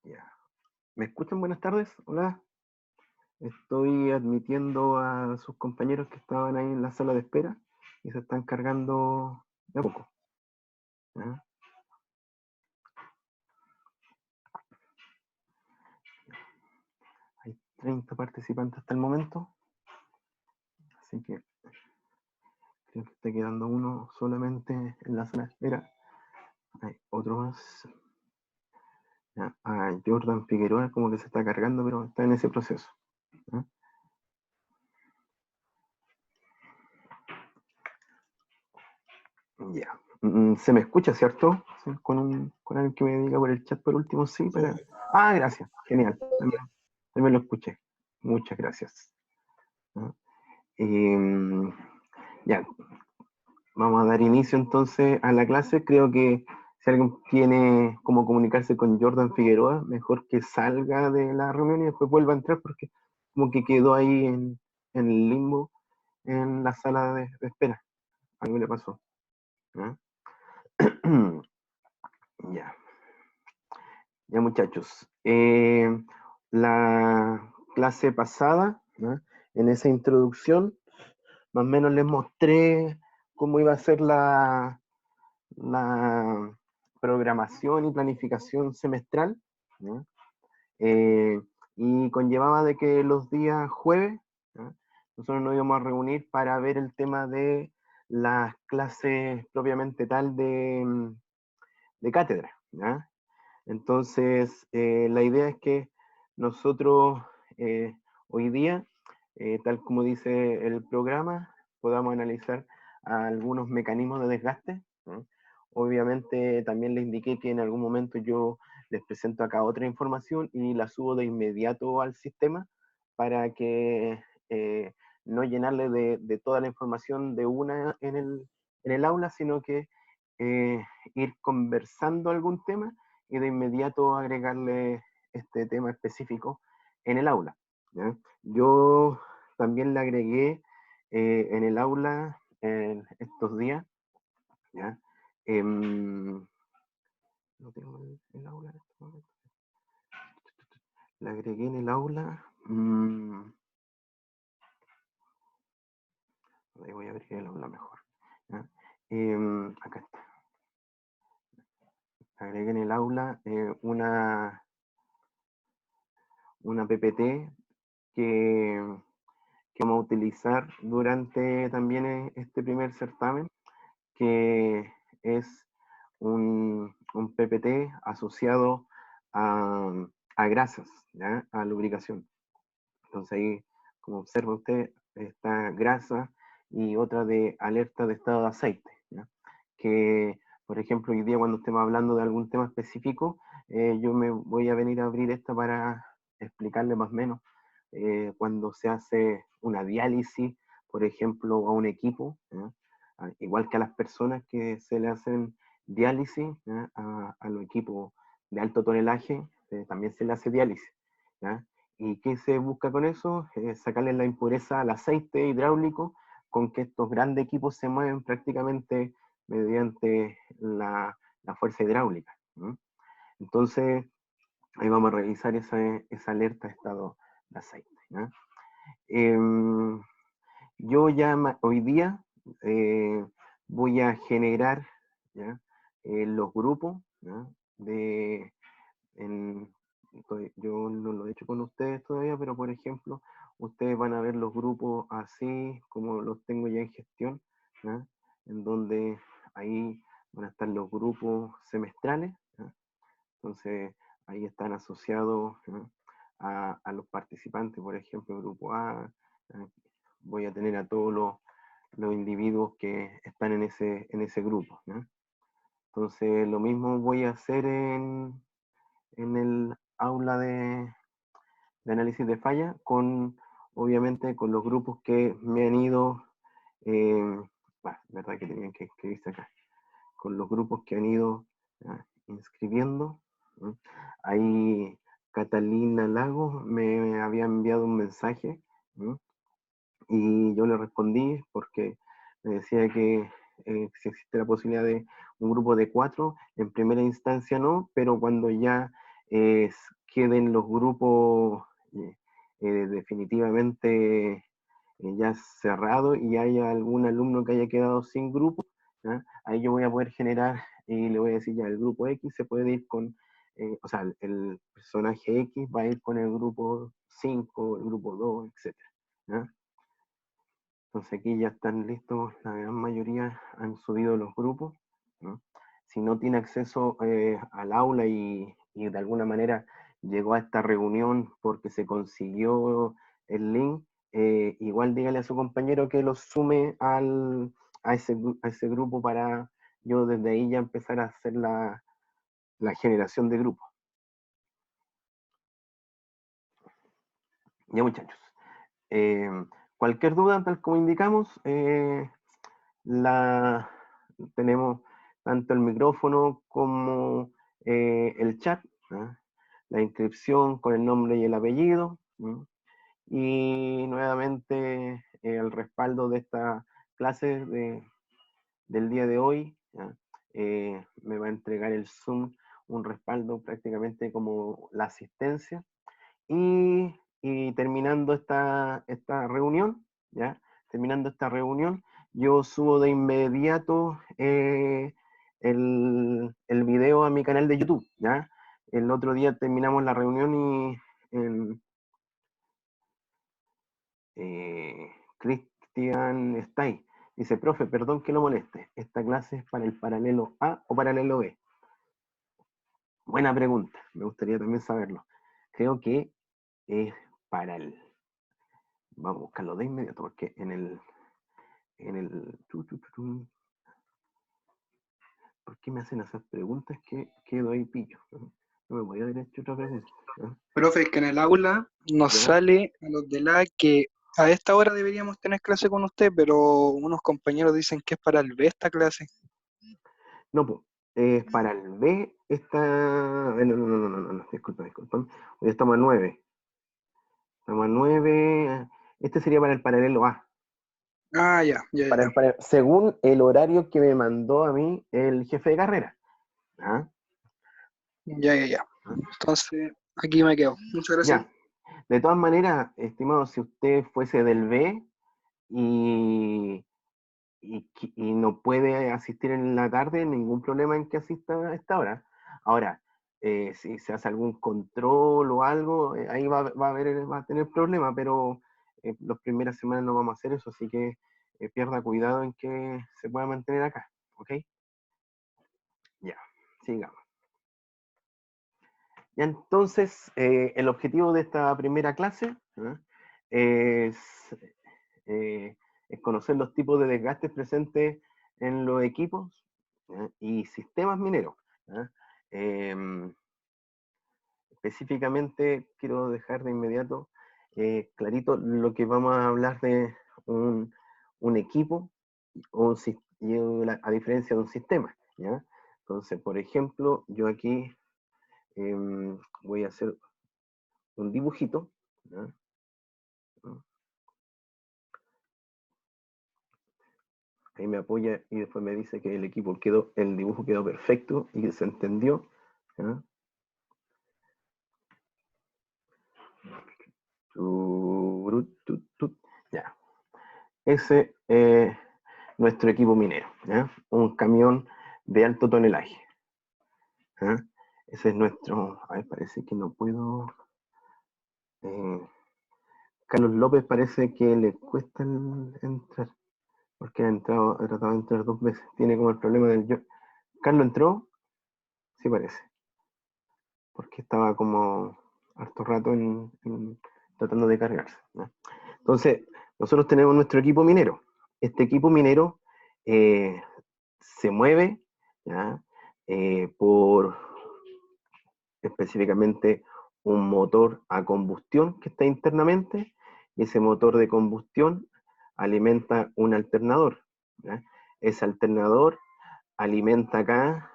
Ya. ¿Me escuchan? Buenas tardes. Hola. Estoy admitiendo a sus compañeros que estaban ahí en la sala de espera y se están cargando de a poco. ¿Ya? Hay 30 participantes hasta el momento, así que creo que está quedando uno solamente en la sala de espera. Hay otro más. Ya. Jordan Figueroa como que se está cargando, pero está en ese proceso. ¿Ya? Ya. Se me escucha, ¿cierto? Sí, con alguien que me diga por el chat por último, sí, para... Gracias. Genial. También lo escuché. Muchas gracias. ¿No? Eh, ya, vamos a dar inicio entonces a la clase. Creo que si alguien tiene cómo comunicarse con Jordan Figueroa, mejor que salga de la reunión y después vuelva a entrar porque como que quedó ahí en el limbo en la sala de espera. Algo le pasó. ¿No? Ya, ya muchachos. La clase pasada, ¿no? En esa introducción, más o menos les mostré cómo iba a ser la programación y planificación semestral, ¿no? Eh, y conllevaba de que los días jueves, ¿no? Nosotros nos íbamos a reunir para ver el tema de las clases propiamente tal de cátedra, ¿no? Entonces, la idea es que nosotros hoy día, tal como dice el programa, podamos analizar algunos mecanismos de desgaste, ¿no? Obviamente también les indiqué que en algún momento yo les presento acá otra información y la subo de inmediato al sistema para que no llenarle de toda la información de una en el aula, sino que ir conversando algún tema y de inmediato agregarle este tema específico en el aula, ¿ya? Yo también le agregué en el aula en estos días, ¿ya? No tengo el aula en este momento. Le agregué en el aula. Ahí voy a abrir el aula mejor, ¿ya? Acá está. Agregué en el aula una PPT que vamos a utilizar durante también este primer certamen, que es un PPT asociado a grasas, ¿ya? A lubricación. Entonces ahí, como observa usted, está grasa y otra de alerta de estado de aceite, ¿ya? Que, por ejemplo, hoy día cuando estemos hablando de algún tema específico, yo me voy a venir a abrir esta para explicarle más o menos cuando se hace una diálisis, por ejemplo, a un equipo, ¿ya? Igual que a las personas que se le hacen diálisis, ¿ya? A los equipos de alto tonelaje, también se le hace diálisis, ¿ya? ¿Y qué se busca con eso? Sacarle la impureza al aceite hidráulico, con que estos grandes equipos se mueven prácticamente mediante la fuerza hidráulica, ¿no? Entonces, ahí vamos a revisar esa alerta de estado de aceite, ¿no? Yo ya hoy día eh, voy a generar, ¿ya? Los grupos, ¿ya? En, yo no lo he hecho con ustedes todavía, pero por ejemplo, ustedes van a ver los grupos así como los tengo ya en gestión, ¿ya? En donde ahí van a estar los grupos semestrales, ¿ya? Entonces ahí están asociados, ¿ya? A los participantes, por ejemplo, el grupo A, ¿ya? Voy a tener a todos los individuos que están en ese grupo, ¿ya? Entonces lo mismo voy a hacer en el aula de análisis de falla, obviamente con los grupos que me han ido, verdad que tenían que escribirse acá, con los grupos que han ido inscribiendo. ¿No? Ahí Catalina Lagos me había enviado un mensaje, ¿no? Y yo le respondí porque me decía que si existe la posibilidad de un grupo de 4, en primera instancia no, pero cuando ya queden los grupos definitivamente ya cerrados y haya algún alumno que haya quedado sin grupo, ¿ya? Ahí yo voy a poder generar y le voy a decir ya el grupo X se puede ir con, o sea, el personaje X va a ir con el grupo 5, el grupo 2, etc. ¿Ya? Entonces aquí ya están listos, la gran mayoría han subido los grupos, ¿no? Si no tiene acceso al aula y de alguna manera llegó a esta reunión porque se consiguió el link, igual dígale a su compañero que lo sume a ese grupo para yo desde ahí ya empezar a hacer la generación de grupos. Ya muchachos, cualquier duda, tal como indicamos, tenemos tanto el micrófono como el chat, ¿no? La inscripción con el nombre y el apellido, ¿no? Y nuevamente el respaldo de esta clase del día de hoy, ¿ya? Me va a entregar el Zoom un respaldo prácticamente como la asistencia. Y terminando esta reunión, ¿ya? Terminando esta reunión, yo subo de inmediato el video a mi canal de YouTube, ¿ya? El otro día terminamos la reunión y Cristian está ahí. Dice, profe, perdón que lo moleste, ¿esta clase es para el paralelo A o paralelo B? Buena pregunta, me gustaría también saberlo. Creo que es para el... Vamos a buscarlo de inmediato, porque en el... ¿Por qué me hacen esas preguntas que quedo ahí pillo? No me voy a haber hecho otra pregunta. ¿No? Profe, es que en el aula nos ¿Ya? sale a los de la que a esta hora deberíamos tener clase con usted, pero unos compañeros dicen que es para el B esta clase. No, pues, para el B está... no, disculpa. Hoy estamos a 9. Estamos a 9. Este sería para el paralelo A. Ah, ya. Según el horario que me mandó a mí el jefe de carrera. ¿Ah? Ya. Entonces, aquí me quedo. Muchas gracias. Ya. De todas maneras, estimado, si usted fuese del B y no puede asistir en la tarde, ningún problema en que asista a esta hora. Ahora, si se hace algún control o algo, ahí va a tener problema, pero las primeras semanas no vamos a hacer eso, así que pierda cuidado en que se pueda mantener acá, ¿ok? Ya, sigamos. Y entonces, el objetivo de esta primera clase, ¿no? es, eh, es conocer los tipos de desgastes presentes en los equipos, ¿ya? Y sistemas mineros, ¿ya? Específicamente quiero dejar de inmediato clarito lo que vamos a hablar de un equipo a diferencia de un sistema, ¿ya? Entonces, por ejemplo, yo aquí voy a hacer un dibujito, ¿ya? Ahí me apoya y después me dice que el dibujo quedó perfecto y que se entendió, ¿ya? Ya. Ese es nuestro equipo minero, ¿ya? Un camión de alto tonelaje, ¿ya? Ese es nuestro... A ver, parece que no puedo... Carlos López parece que le cuesta entrar, porque ha tratado de entrar 2 veces. Tiene como el problema del yo. ¿Carlos entró? Sí parece. Porque estaba como harto rato tratando de cargarse, ¿no? Entonces, nosotros tenemos nuestro equipo minero. Este equipo minero se mueve, ¿ya? Por específicamente un motor a combustión que está internamente, y ese motor de combustión alimenta un alternador, ¿ya? Ese alternador alimenta acá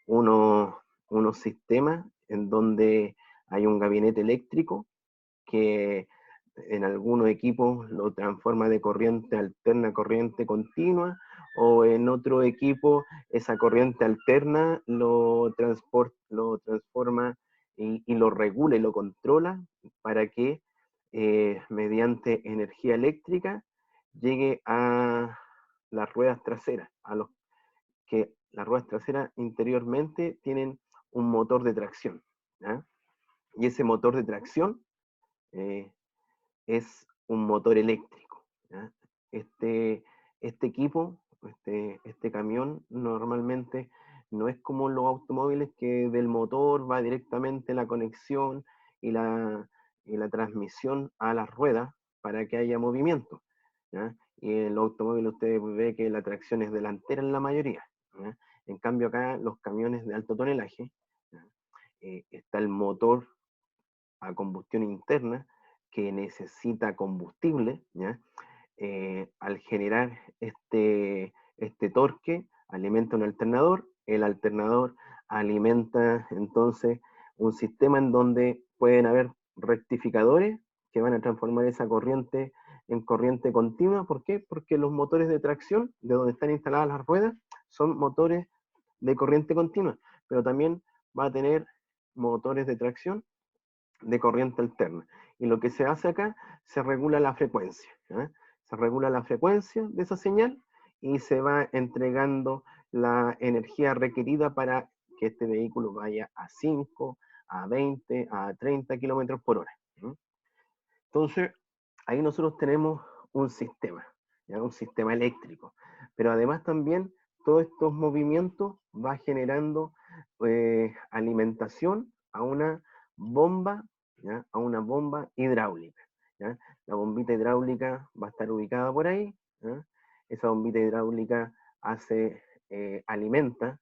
unos sistemas en donde hay un gabinete eléctrico que en algunos equipos lo transforma de corriente alterna a corriente continua, o en otro equipo esa corriente alterna lo transforma y lo regula y lo controla para que mediante energía eléctrica llegue a las ruedas traseras, a los que las ruedas traseras interiormente tienen un motor de tracción, ¿ya? Y ese motor de tracción eh, es un motor eléctrico, ¿ya? Este equipo, este camión, normalmente no es como los automóviles que del motor va directamente la conexión y la transmisión a las ruedas para que haya movimiento, ¿ya? Y en los automóviles usted ve que la tracción es delantera en la mayoría, ¿ya? En cambio acá los camiones de alto tonelaje, ¿ya? Está el motor a combustión interna que necesita combustible, ¿ya? Al generar este torque, alimenta un alternador, el alternador alimenta entonces un sistema en donde pueden haber rectificadores que van a transformar esa corriente en corriente continua. ¿Por qué? Porque los motores de tracción, de donde están instaladas las ruedas, son motores de corriente continua, pero también va a tener motores de tracción de corriente alterna. Y lo que se hace acá, se regula la frecuencia, ¿eh? Se regula la frecuencia de esa señal y se va entregando la energía requerida para que este vehículo vaya a 5, a 20, a 30 kilómetros por hora. ¿Eh? Entonces, ahí nosotros tenemos un sistema, ¿ya? Un sistema eléctrico. Pero además también todos estos movimientos va generando alimentación a una bomba, ¿ya? A una bomba hidráulica, ¿ya? La bombita hidráulica va a estar ubicada por ahí, ¿ya? Esa bombita hidráulica alimenta,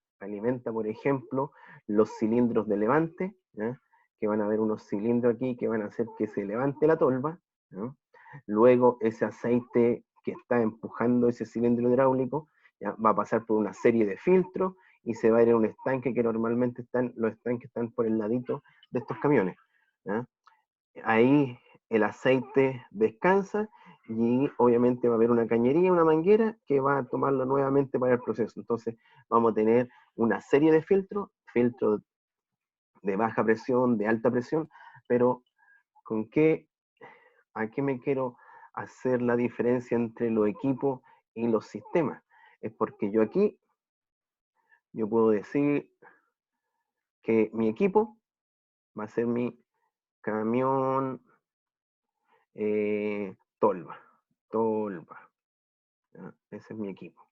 por ejemplo, los cilindros de levante, ¿ya? Que van a haber unos cilindros aquí que van a hacer que se levante la tolva, ¿no? Luego ese aceite que está empujando ese cilindro hidráulico, ¿ya? Va a pasar por una serie de filtros y se va a ir a un estanque que normalmente los estanques están por el ladito de estos camiones, ¿ya? Ahí el aceite descansa y obviamente va a haber una cañería, una manguera que va a tomarlo nuevamente para el proceso. Entonces vamos a tener una serie de filtros de baja presión, de alta presión, pero ¿con qué, a qué me quiero hacer la diferencia entre los equipos y los sistemas? Es porque yo puedo decir que mi equipo va a ser mi camión tolva, ¿ya? Ese es mi equipo,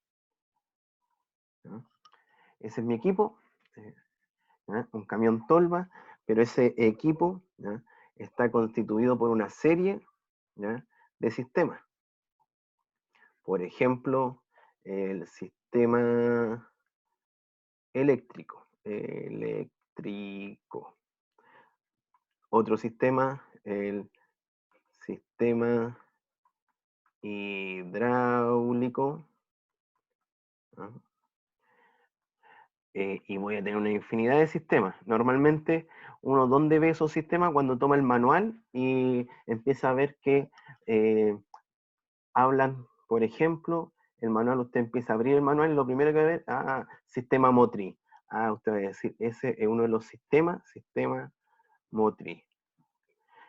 ¿ya? Ese es mi equipo, ¿ya? Un camión tolva, pero ese equipo, ¿ya? Está constituido por una serie, ¿ya? De sistemas. Por ejemplo, el sistema eléctrico. Otro sistema, el sistema hidráulico. ¿No? Y voy a tener una infinidad de sistemas. Normalmente, uno ¿dónde ve esos sistemas? Cuando toma el manual y empieza a ver que hablan, por ejemplo, el manual, usted empieza a abrir el manual y lo primero que va a ver, sistema motriz. Usted va a decir, ese es uno de los sistema motriz.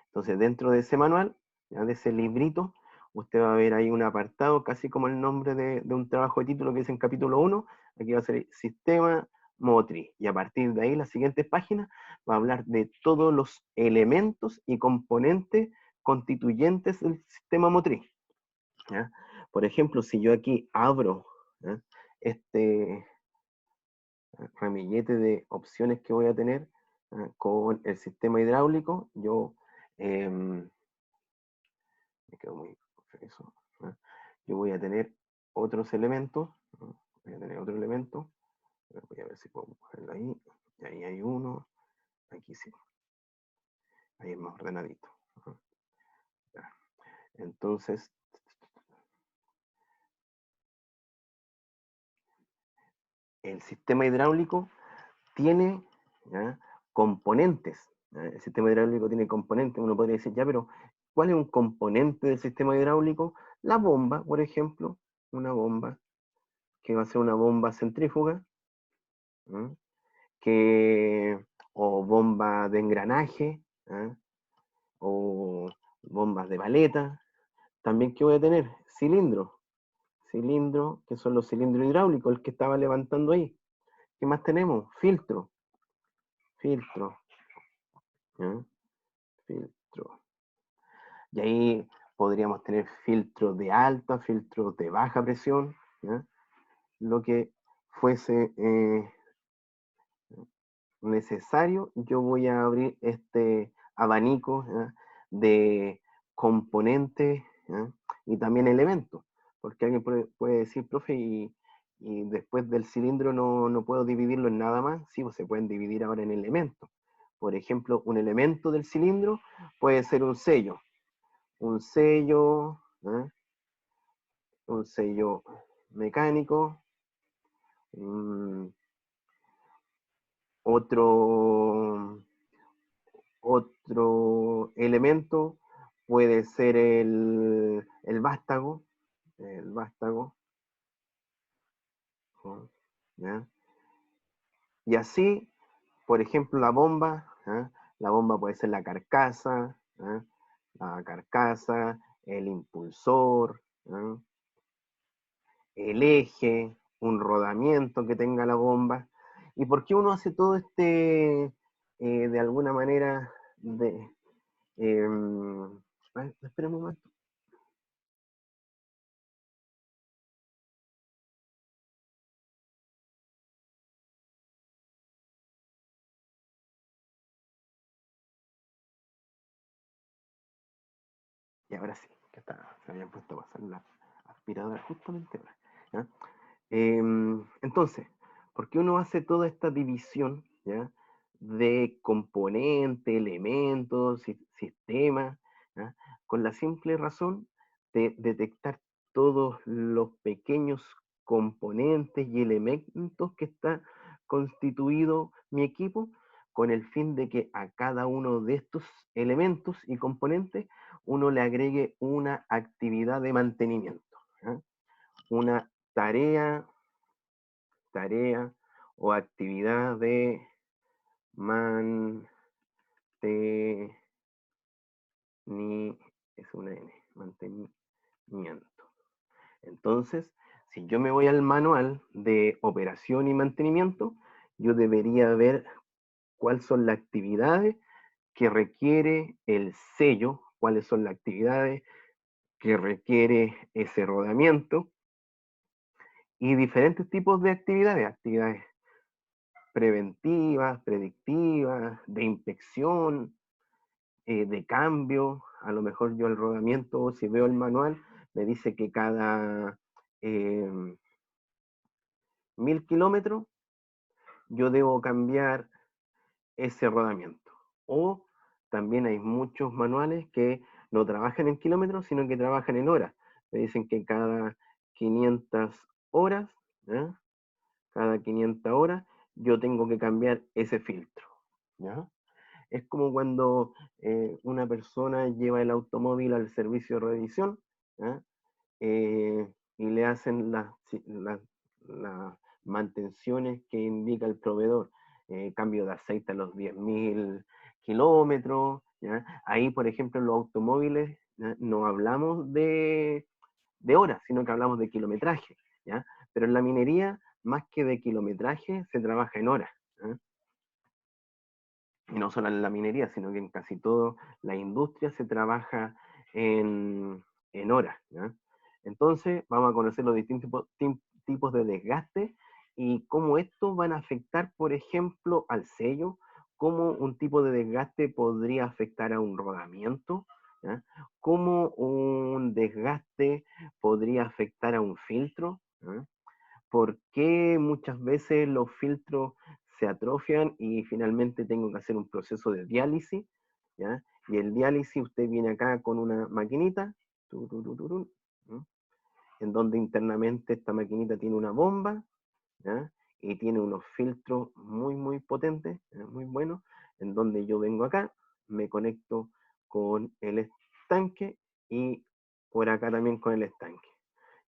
Entonces, dentro de ese manual, ¿ya? De ese librito, usted va a ver ahí un apartado, casi como el nombre de un trabajo de título que dice en capítulo 1, aquí va a ser sistema motriz. Y a partir de ahí, la siguiente página va a hablar de todos los elementos y componentes constituyentes del sistema motriz, ¿ya? Por ejemplo, si yo aquí abro, ¿ya? Este ramillete de opciones que voy a tener con el sistema hidráulico, me quedo muy eso, ¿ya? Yo voy a tener otros elementos, ¿no? Voy a tener otro elemento, voy a ver si puedo ponerlo ahí, y ahí hay uno, aquí sí, ahí es más ordenadito, ¿no? Entonces, el sistema hidráulico tiene, ¿ya? Componentes, ¿ya? El sistema hidráulico tiene componentes, uno podría decir, ya, pero ¿cuál es un componente del sistema hidráulico? La bomba, por ejemplo, una bomba que va a ser una bomba centrífuga, o bomba de engranaje, o bombas de paleta. También, ¿qué voy a tener? Cilindro, que son los cilindros hidráulicos, el que estaba levantando ahí. ¿Qué más tenemos? Filtro, filtro. Y ahí podríamos tener filtros de alta, filtros de baja presión, ¿ya? Lo que fuese necesario. Yo voy a abrir este abanico, ¿ya?, de componentes, ¿ya?, y también elementos, porque alguien puede decir, profe, y después del cilindro no puedo dividirlo en nada más. Sí, pues se pueden dividir ahora en elementos. Por ejemplo, un elemento del cilindro puede ser un sello, ¿eh?, un sello mecánico. Otro elemento puede ser el vástago, ¿ya? Y así, por ejemplo, la bomba, ¿eh? La bomba puede ser la carcasa, ¿eh?, el impulsor, ¿eh?, el eje, un rodamiento que tenga la bomba. ¿Y por qué uno hace todo de alguna manera, espera un momento? Y ahora sí, que se habían puesto a pasar la aspiradora justamente ahora, ¿ya? Entonces, ¿por qué uno hace toda esta división, ¿ya?, de componentes, elementos, sistemas, ¿ya?, con la simple razón de detectar todos los pequeños componentes y elementos que está constituido mi equipo, con el fin de que a cada uno de estos elementos y componentes uno le agregue una actividad de mantenimiento, ¿ya?, una tarea o actividad de mantenimiento, es una N, mantenimiento. Entonces, si yo me voy al manual de operación y mantenimiento, yo debería ver cuáles son las actividades que requiere el sello, cuáles son las actividades que requiere ese rodamiento, y diferentes tipos de actividades preventivas, predictivas, de inspección, de cambio. A lo mejor yo el rodamiento, si veo el manual, me dice que cada 1000 kilómetros yo debo cambiar ese rodamiento. O también hay muchos manuales que no trabajan en kilómetros, sino que trabajan en horas. Me dicen que cada 500 horas, ¿eh?, cada 500 horas yo tengo que cambiar ese filtro, ¿ya? Es como cuando una persona lleva el automóvil al servicio de revisión, ¿ya?, y le hacen las mantenciones que indica el proveedor, cambio de aceite a los 10.000 kilómetros, ¿ya? Ahí, por ejemplo, en los automóviles, ¿ya?, no hablamos de horas, sino que hablamos de kilometraje, ¿ya? Pero en la minería, más que de kilometraje, se trabaja en horas, ¿ya? Y no solo en la minería, sino que en casi toda la industria se trabaja en horas, ¿ya? Entonces, vamos a conocer los distintos tipos de desgaste y cómo estos van a afectar, por ejemplo, al sello, cómo un tipo de desgaste podría afectar a un rodamiento, ¿ya?, cómo un desgaste podría afectar a un filtro, ¿ya?, por qué muchas veces los filtros se atrofian y finalmente tengo que hacer un proceso de diálisis, ¿ya? Y el diálisis, usted viene acá con una maquinita, en donde internamente esta maquinita tiene una bomba, ¿ya?, y tiene unos filtros muy potentes, muy buenos, en donde yo vengo acá, me conecto con el estanque y por acá también con el estanque.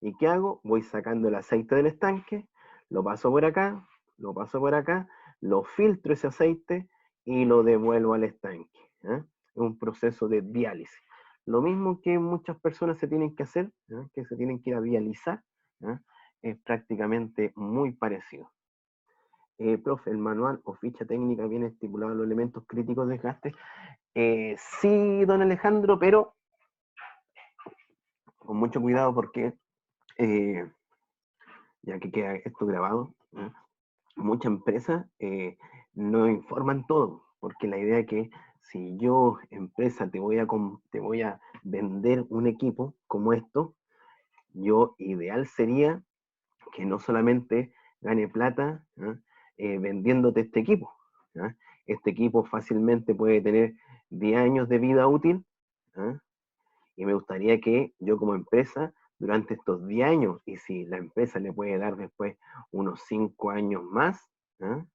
¿Y qué hago? Voy sacando el aceite del estanque, lo paso por acá, lo paso por acá, lo filtro ese aceite y lo devuelvo al estanque. ¿Ya? Es un proceso de diálisis. Lo mismo que muchas personas se tienen que hacer, ¿ya? Que se tienen que ir a dializar, ¿ya? Es prácticamente muy parecido. Profe, el manual o ficha técnica viene estipulado los elementos críticos de desgaste. Sí, don Alejandro, pero con mucho cuidado porque, eh, ya que queda esto grabado, ¿ya? Muchas empresas no informan todo, porque la idea es que si yo, empresa, te voy a vender un equipo como esto, yo ideal sería que no solamente gane plata, ¿ya? Vendiéndote este equipo. ¿Ya? Este equipo fácilmente puede tener 10 años de vida útil, ¿ya? Y me gustaría que yo como empresa, durante estos 10 años, y si la empresa le puede dar después unos 5 años más, ¿ya?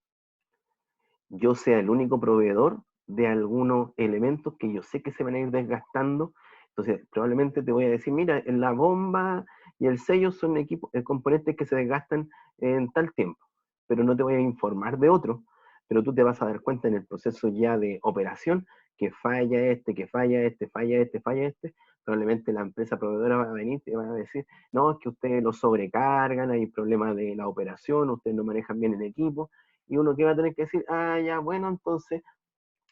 Yo sea el único proveedor de algunos elementos que yo sé que se van a ir desgastando. Entonces, probablemente te voy a decir, mira, la bomba y el sello son equipos, componentes que se desgastan en tal tiempo, pero no te voy a informar de otro, pero tú te vas a dar cuenta en el proceso ya de operación que falla este, que falla este, falla este, falla este. Probablemente la empresa proveedora va a venir y te va a decir, no, es que ustedes lo sobrecargan, hay problemas de la operación, ustedes no manejan bien el equipo, y uno que va a tener que decir, ah, ya, bueno, entonces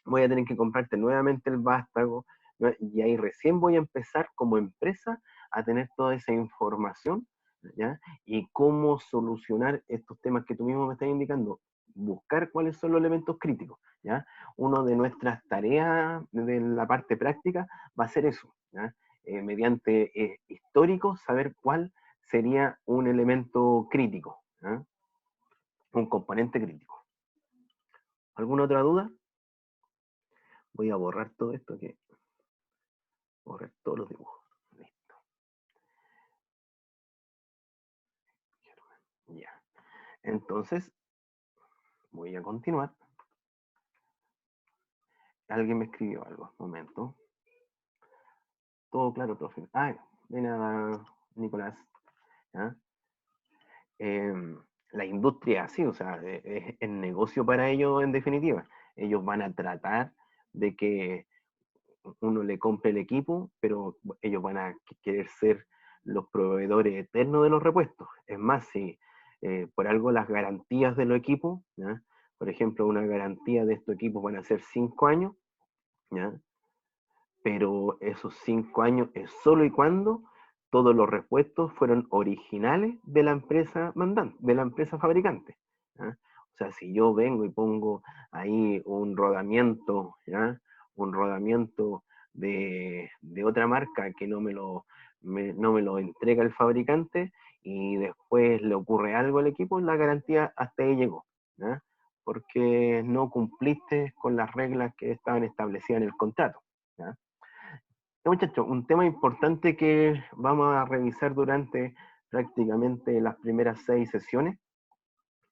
voy a tener que comprarte nuevamente el vástago, ¿no? Y ahí recién voy a empezar como empresa a tener toda esa información, ¿ya? Y cómo solucionar estos temas que tú mismo me estás indicando, buscar cuáles son los elementos críticos, ¿ya? Una de nuestras tareas de la parte práctica va a ser eso, ¿ya? Mediante históricos, saber cuál sería un elemento crítico, ¿ya? Un componente crítico. ¿Alguna otra duda? Voy a borrar todo esto, que borrar todos los dibujos. Listo. Ya. Entonces, voy a continuar. Alguien me escribió algo. Un momento. Todo claro, profe. Ah, de nada, Nicolás. ¿Ya? Eh, la industria, sí, o sea, es el negocio para ellos en definitiva. Ellos van a tratar de que uno le compre el equipo, pero ellos van a querer ser los proveedores eternos de los repuestos. Es más, si por algo las garantías de los equipos, ¿ya? Por ejemplo, una garantía de estos equipos van a ser 5 años, ¿ya? Pero esos 5 años es solo y cuando todos los repuestos fueron originales de la empresa mandante, de la empresa fabricante, ¿ya? O sea, si yo vengo y pongo ahí un rodamiento, ¿ya? Un rodamiento de otra marca que no me lo entrega el fabricante y después le ocurre algo al equipo, la garantía hasta ahí llegó, ¿ya? Porque no cumpliste con las reglas que estaban establecidas en el contrato, ¿ya? Muchachos, un tema importante que vamos a revisar durante prácticamente las primeras 6 sesiones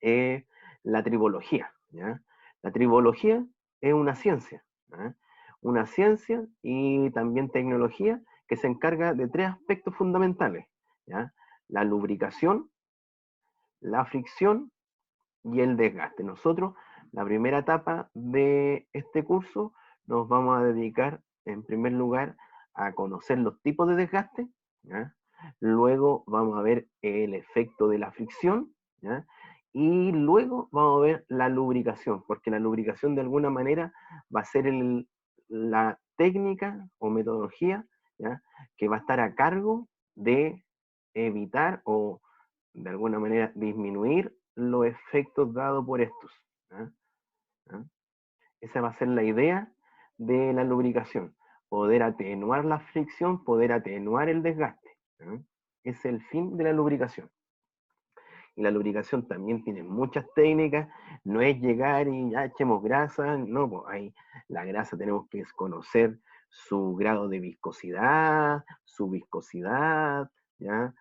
es la tribología, ¿ya? La tribología es una ciencia, ¿ya? Una ciencia y también tecnología que se encarga de 3 aspectos fundamentales, ¿ya? La lubricación, la fricción y el desgaste. Nosotros, la primera etapa de este curso, nos vamos a dedicar en primer lugar a conocer los tipos de desgaste, ¿ya? Luego vamos a ver el efecto de la fricción, ¿ya? Y luego vamos a ver la lubricación, porque la lubricación de alguna manera va a ser la técnica o metodología, ¿ya? Que va a estar a cargo de evitar o de alguna manera disminuir los efectos dados por estos, ¿ah? ¿Ah? Esa va a ser la idea de la lubricación, poder atenuar la fricción, poder atenuar el desgaste, ¿ah? Es el fin de la lubricación. Y la lubricación también tiene muchas técnicas, no es llegar y ya echemos grasa, no, pues ahí la grasa tenemos que conocer su grado de su viscosidad, ¿ya?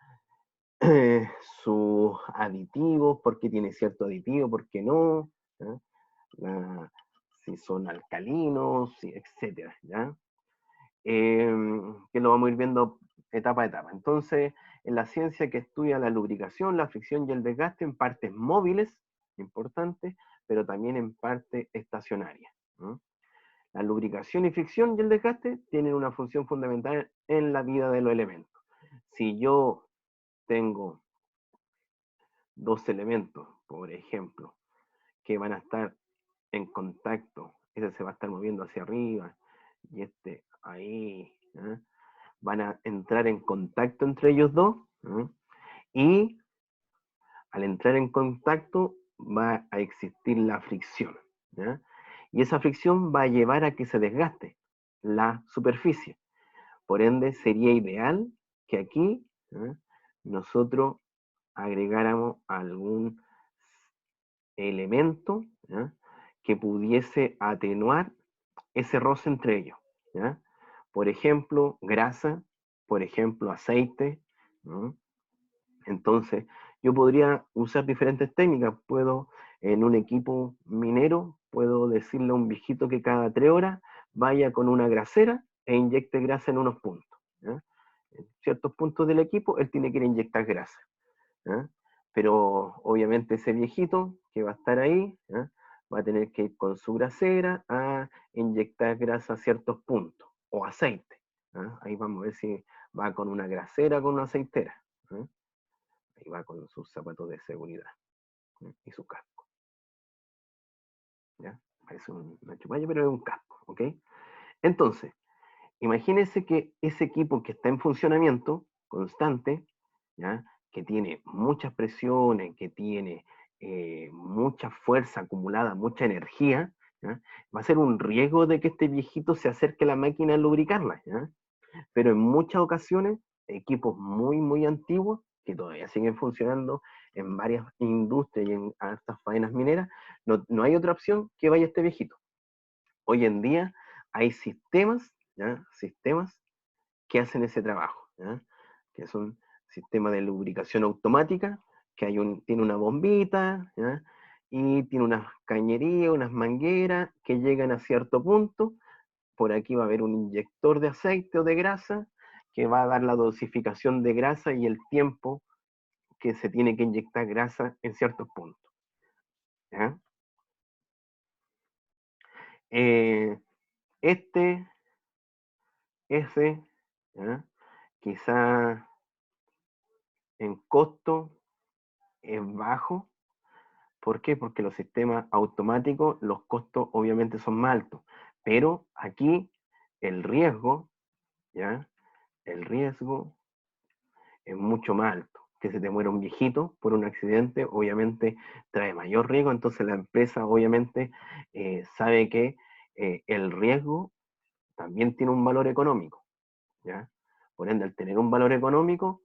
Sus aditivos, por qué tiene cierto aditivo, por qué no, ¿ya? Si son alcalinos, etcétera, ¿ya? Que lo vamos a ir viendo etapa a etapa. Entonces, en la ciencia que estudia la lubricación, la fricción y el desgaste en partes móviles, importantes, pero también en partes estacionarias. ¿No? La lubricación y fricción y el desgaste tienen una función fundamental en la vida de los elementos. Si yo tengo dos elementos, por ejemplo, que van a estar en contacto, ese se va a estar moviendo hacia arriba y este ahí, ¿eh? Van a entrar en contacto entre ellos dos, ¿eh? Y al entrar en contacto va a existir la fricción, ¿ya? Y esa fricción va a llevar a que se desgaste la superficie. Por ende, sería ideal que aquí, ¿eh? Nosotros agregáramos algún elemento, ¿ya? Que pudiese atenuar ese roce entre ellos, ¿ya? Por ejemplo, grasa, por ejemplo, aceite, ¿no? Entonces, yo podría usar diferentes técnicas. Puedo, en un equipo minero, puedo decirle a un viejito que cada 3 horas vaya con una grasera e inyecte grasa en unos puntos, ¿ya? En ciertos puntos del equipo, él tiene que ir a inyectar grasa, ¿ya? Pero obviamente ese viejito que va a estar ahí, ¿ya? Va a tener que ir con su grasera a inyectar grasa a ciertos puntos, o aceite, ¿ya? Ahí vamos a ver si va con una grasera o con una aceitera, ¿ya? Ahí va con sus zapatos de seguridad, ¿ya? Y su casco, ¿ya? Parece una chupalla, pero es un casco, ¿ok? Entonces, imagínense que ese equipo que está en funcionamiento constante, ¿ya? Que tiene muchas presiones, que tiene mucha fuerza acumulada, mucha energía, ¿ya? Va a ser un riesgo de que este viejito se acerque a la máquina a lubricarla, ¿ya? Pero en muchas ocasiones, equipos muy, muy antiguos, que todavía siguen funcionando en varias industrias y en estas faenas mineras, no hay otra opción que vaya este viejito. Hoy en día hay sistemas, ¿ya? Sistemas que hacen ese trabajo, ¿ya? Que son sistemas de lubricación automática, que tiene una bombita, ¿ya? Y tiene unas cañerías, unas mangueras que llegan a cierto punto. Por aquí va a haber un inyector de aceite o de grasa que va a dar la dosificación de grasa y el tiempo que se tiene que inyectar grasa en ciertos puntos, ¿ya? Eh, este, ese, ¿ya? Quizá en costo es bajo. ¿Por qué? Porque los sistemas automáticos, los costos obviamente son más altos, pero aquí el riesgo, ¿ya? El riesgo es mucho más alto. Que se te muera un viejito por un accidente, obviamente trae mayor riesgo, entonces la empresa obviamente sabe que el riesgo también tiene un valor económico, ¿ya? Por ende, al tener un valor económico,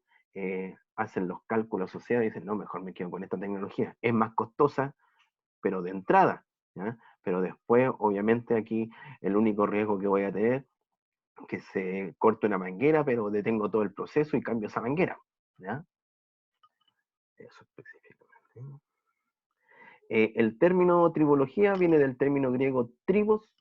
hacen los cálculos asociados y dicen, no, mejor me quedo con esta tecnología. Es más costosa, pero de entrada, ¿ya? Pero después, obviamente, aquí el único riesgo que voy a tener es que se corte una manguera, pero detengo todo el proceso y cambio esa manguera, ¿ya? Eso específicamente. El término tribología viene del término griego tribus,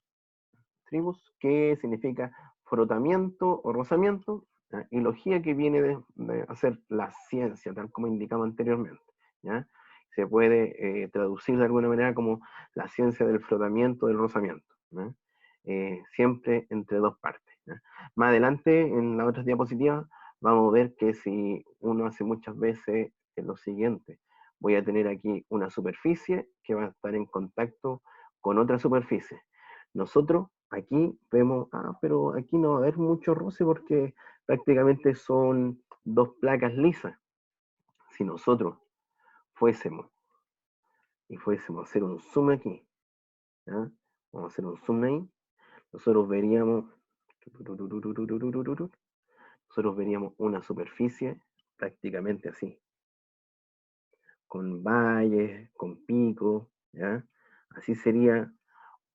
que significa frotamiento o rozamiento, ¿ya? Y logía, que viene de hacer la ciencia, tal como indicaba anteriormente, ¿ya? Se puede traducir de alguna manera como la ciencia del frotamiento, del rozamiento, ¿ya? Siempre entre dos partes, ¿ya? Más adelante, en las otras diapositivas, vamos a ver que si uno hace muchas veces lo siguiente, voy a tener aquí una superficie que va a estar en contacto con otra superficie. Nosotros aquí vemos, pero aquí no va a haber mucho roce porque prácticamente son dos placas lisas. Si nosotros fuésemos a hacer un zoom aquí, ¿ya? Vamos a hacer un zoom ahí, nosotros veríamos, una superficie prácticamente así, con valles, con picos, ¿ya? Así sería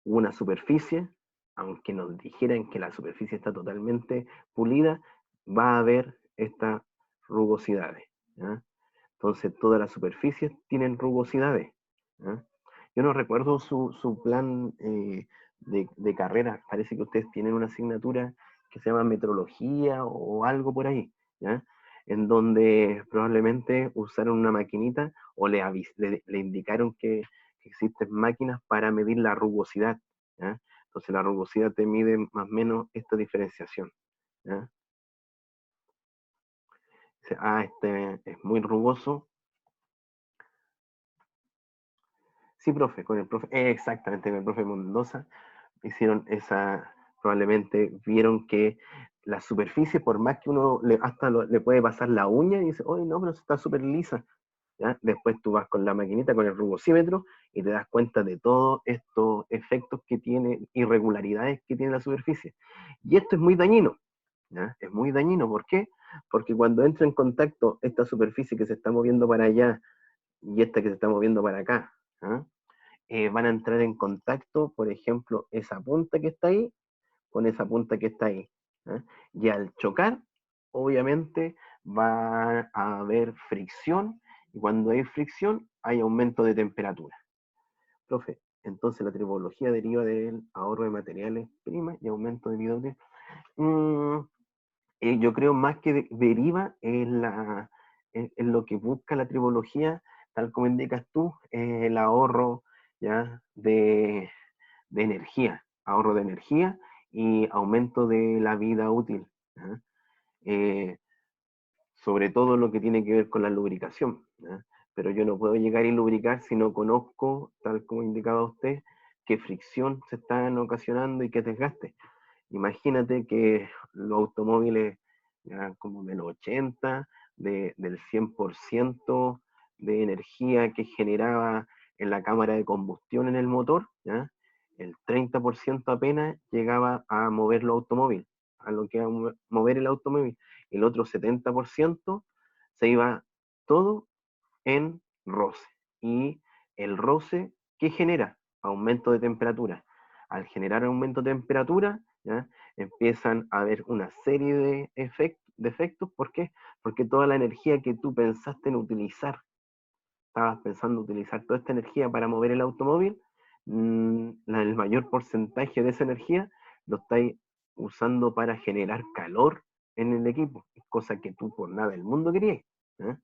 una superficie, aunque nos dijeran que la superficie está totalmente pulida, va a haber estas rugosidades, ¿ya? Entonces todas las superficies tienen rugosidades, ¿ya? Yo no recuerdo su plan de carrera, parece que ustedes tienen una asignatura que se llama metrología o algo por ahí, ¿ya? En donde probablemente usaron una maquinita o le indicaron que existen máquinas para medir la rugosidad, ¿ya? Entonces la rugosidad te mide más o menos esta diferenciación, ¿ya? Dice, este es muy rugoso. Sí, profe, con el profe, exactamente, con el profe Mendoza hicieron esa, probablemente vieron que la superficie, por más que uno hasta le puede pasar la uña y dice, oye, no, pero está súper lisa, ¿ya? Después tú vas con la maquinita, con el rugosímetro, y te das cuenta de todos estos efectos que tiene, irregularidades que tiene la superficie. Y esto es muy dañino, ¿ya? Es muy dañino, ¿por qué? Porque cuando entra en contacto esta superficie que se está moviendo para allá y esta que se está moviendo para acá, ¿ya? Van a entrar en contacto, por ejemplo, esa punta que está ahí con esa punta que está ahí, ¿eh? Y al chocar, obviamente va a haber fricción, y cuando hay fricción, hay aumento de temperatura. Profe, entonces la tribología deriva del ahorro de materiales primas y aumento de vida útil. Yo creo más que deriva en lo que busca la tribología, tal como indicas tú, el ahorro, ¿ya? De energía, ahorro de energía y aumento de la vida útil, ¿ya? Eh, Sobre todo lo que tiene que ver con la lubricación, ¿ya? Pero yo no puedo llegar y lubricar si no conozco, tal como indicaba usted, qué fricción se están ocasionando y qué desgaste. Imagínate que los automóviles, ya como del 80, del 100% de energía que generaba en la cámara de combustión en el motor, ¿ya? El 30% apenas llegaba a mover el automóvil, a lo que a mover el automóvil. El otro 70% se iba todo en roce. Y el roce, ¿qué genera? Aumento de temperatura. Al generar aumento de temperatura, ¿ya? Empiezan a haber una serie de efectos. ¿Por qué? Porque toda la energía que tú pensaste en utilizar, estabas pensando utilizar toda esta energía para mover el automóvil, el mayor porcentaje de esa energía lo estáis usando para generar calor en el equipo, cosa que tú por nada del mundo querías, ¿eh?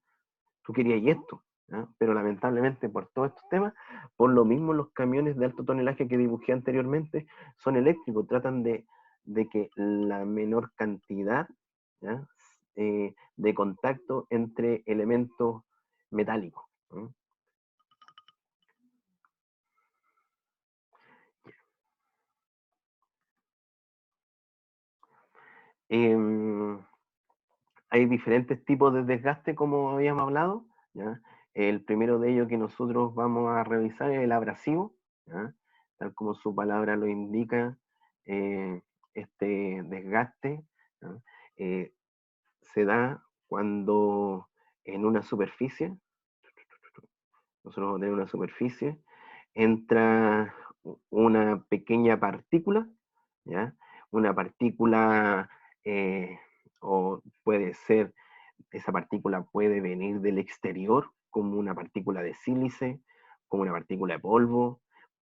Tú querías esto, ¿ya? Pero lamentablemente por todos estos temas, por lo mismo los camiones de alto tonelaje que dibujé anteriormente son eléctricos, tratan de que la menor cantidad, ¿ya? De contacto entre elementos metálicos, ¿no? Eh, Hay diferentes tipos de desgaste, como habíamos hablado, ¿ya? El primero de ellos que nosotros vamos a revisar es el abrasivo, ¿ya? Tal como su palabra lo indica, eh, este desgaste, ¿ya? Eh, se da cuando en una superficie, nosotros vamos a tener una superficie, entra una pequeña partícula, ¿ya? Una partícula, o puede ser, esa partícula puede venir del exterior, como una partícula de sílice, como una partícula de polvo,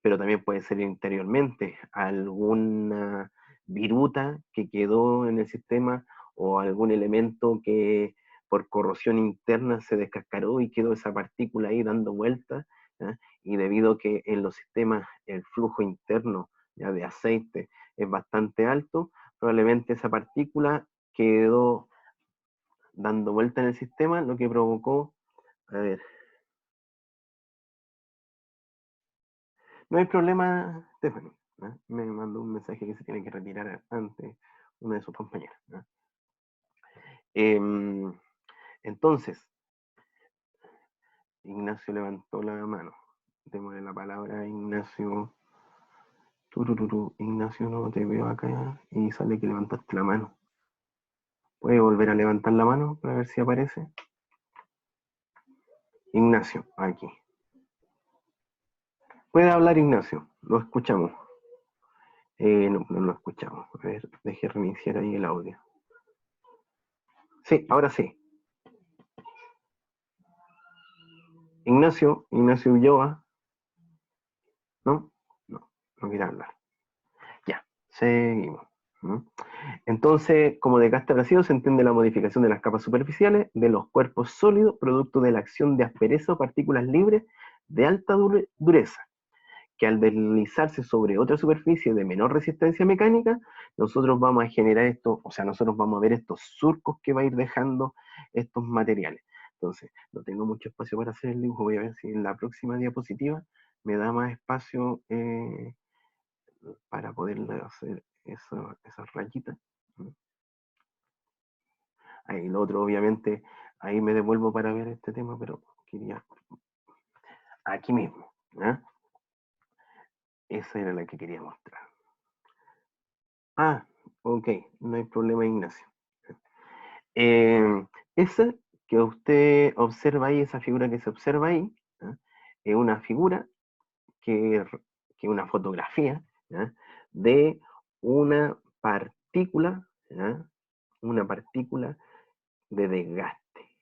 pero también puede ser interiormente alguna viruta que quedó en el sistema o algún elemento que por corrosión interna se descascaró y quedó esa partícula ahí dando vueltas, ¿ya? Y debido a que en los sistemas el flujo interno, ¿ya? De aceite es bastante alto, probablemente esa partícula quedó dando vuelta en el sistema, lo que provocó, a ver, no hay problema, Stephanie, ¿no? Me mandó un mensaje que se tiene que retirar antes una de sus compañeras, ¿no? Entonces, Ignacio levantó la mano. Démosle la palabra a Ignacio. Turururu. Ignacio, no te veo acá y sale que levantaste la mano. ¿Puede volver a levantar la mano para ver si aparece? Ignacio, aquí. Puede hablar Ignacio, lo escuchamos. No, no lo escuchamos. A ver, deje reiniciar ahí el audio. Sí, ahora sí. Ignacio Ulloa. ¿No? No, no quiere hablar. Ya, seguimos. ¿Mm? Entonces, como desgaste abrasivo se entiende la modificación de las capas superficiales de los cuerpos sólidos, producto de la acción de aspereza o partículas libres de alta dureza, que al deslizarse sobre otra superficie de menor resistencia mecánica, nosotros vamos a generar esto, o sea, nosotros vamos a ver estos surcos que va a ir dejando estos materiales. Entonces, no tengo mucho espacio para hacer el dibujo, voy a ver si en la próxima diapositiva me da más espacio para poder hacer esas rayitas. Ahí lo otro, obviamente, ahí me devuelvo para ver este tema, pero quería aquí mismo. ¿Eh? Esa era la que quería mostrar. Ah, ok, no hay problema, Ignacio. Esa que usted observa ahí, esa figura que se observa ahí, ¿eh? Es una figura que una fotografía, ¿eh? De una partícula, ¿eh? Una partícula de desgaste.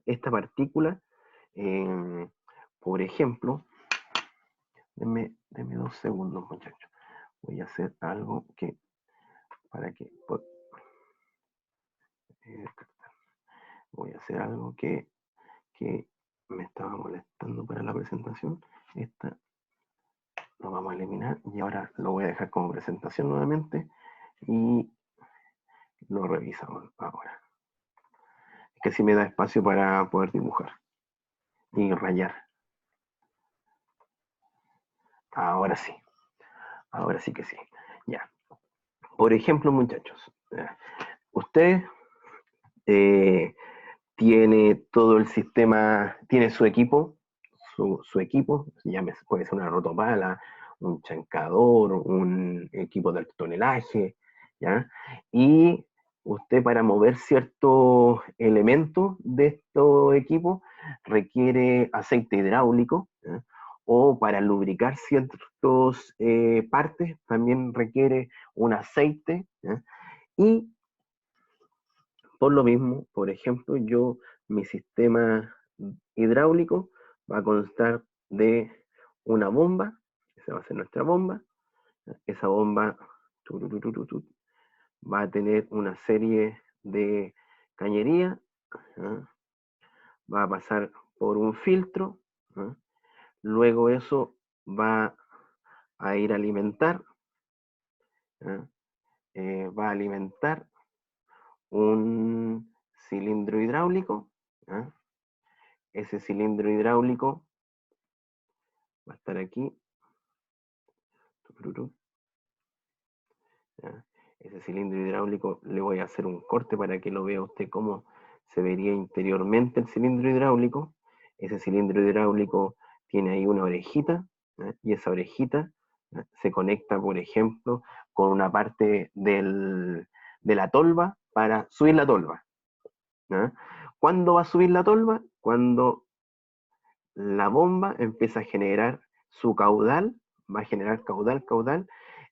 Esta partícula, por ejemplo, denme 2 segundos, muchachos. Voy a hacer algo que, para que, voy a hacer algo que me estaba molestando para la presentación. Esta lo vamos a eliminar y ahora lo voy a dejar como presentación nuevamente y lo revisamos ahora. Es que así me da espacio para poder dibujar y rayar. Ahora sí que sí. Ya. Por ejemplo, muchachos, usted tiene todo el sistema, tiene su equipo, su equipo, puede ser una rotopala, un chancador, un equipo de alto tonelaje, ¿ya? Y usted para mover ciertos elementos de estos equipos requiere aceite hidráulico, ¿ya? O para lubricar ciertas partes también requiere un aceite, ¿ya? Y por lo mismo, por ejemplo, mi sistema hidráulico va a constar de una bomba, esa va a ser nuestra bomba, esa bomba va a tener una serie de cañería, va a pasar por un filtro, luego eso va a ir a alimentar, va a alimentar un cilindro hidráulico, ese cilindro hidráulico va a estar aquí, ese cilindro hidráulico le voy a hacer un corte para que lo vea usted cómo se vería interiormente el cilindro hidráulico. Ese cilindro hidráulico tiene ahí una orejita, y esa orejita se conecta, por ejemplo, con una parte de la tolva para subir la tolva. ¿Cuándo va a subir la tolva? Cuando la bomba empieza a generar su caudal, va a generar caudal,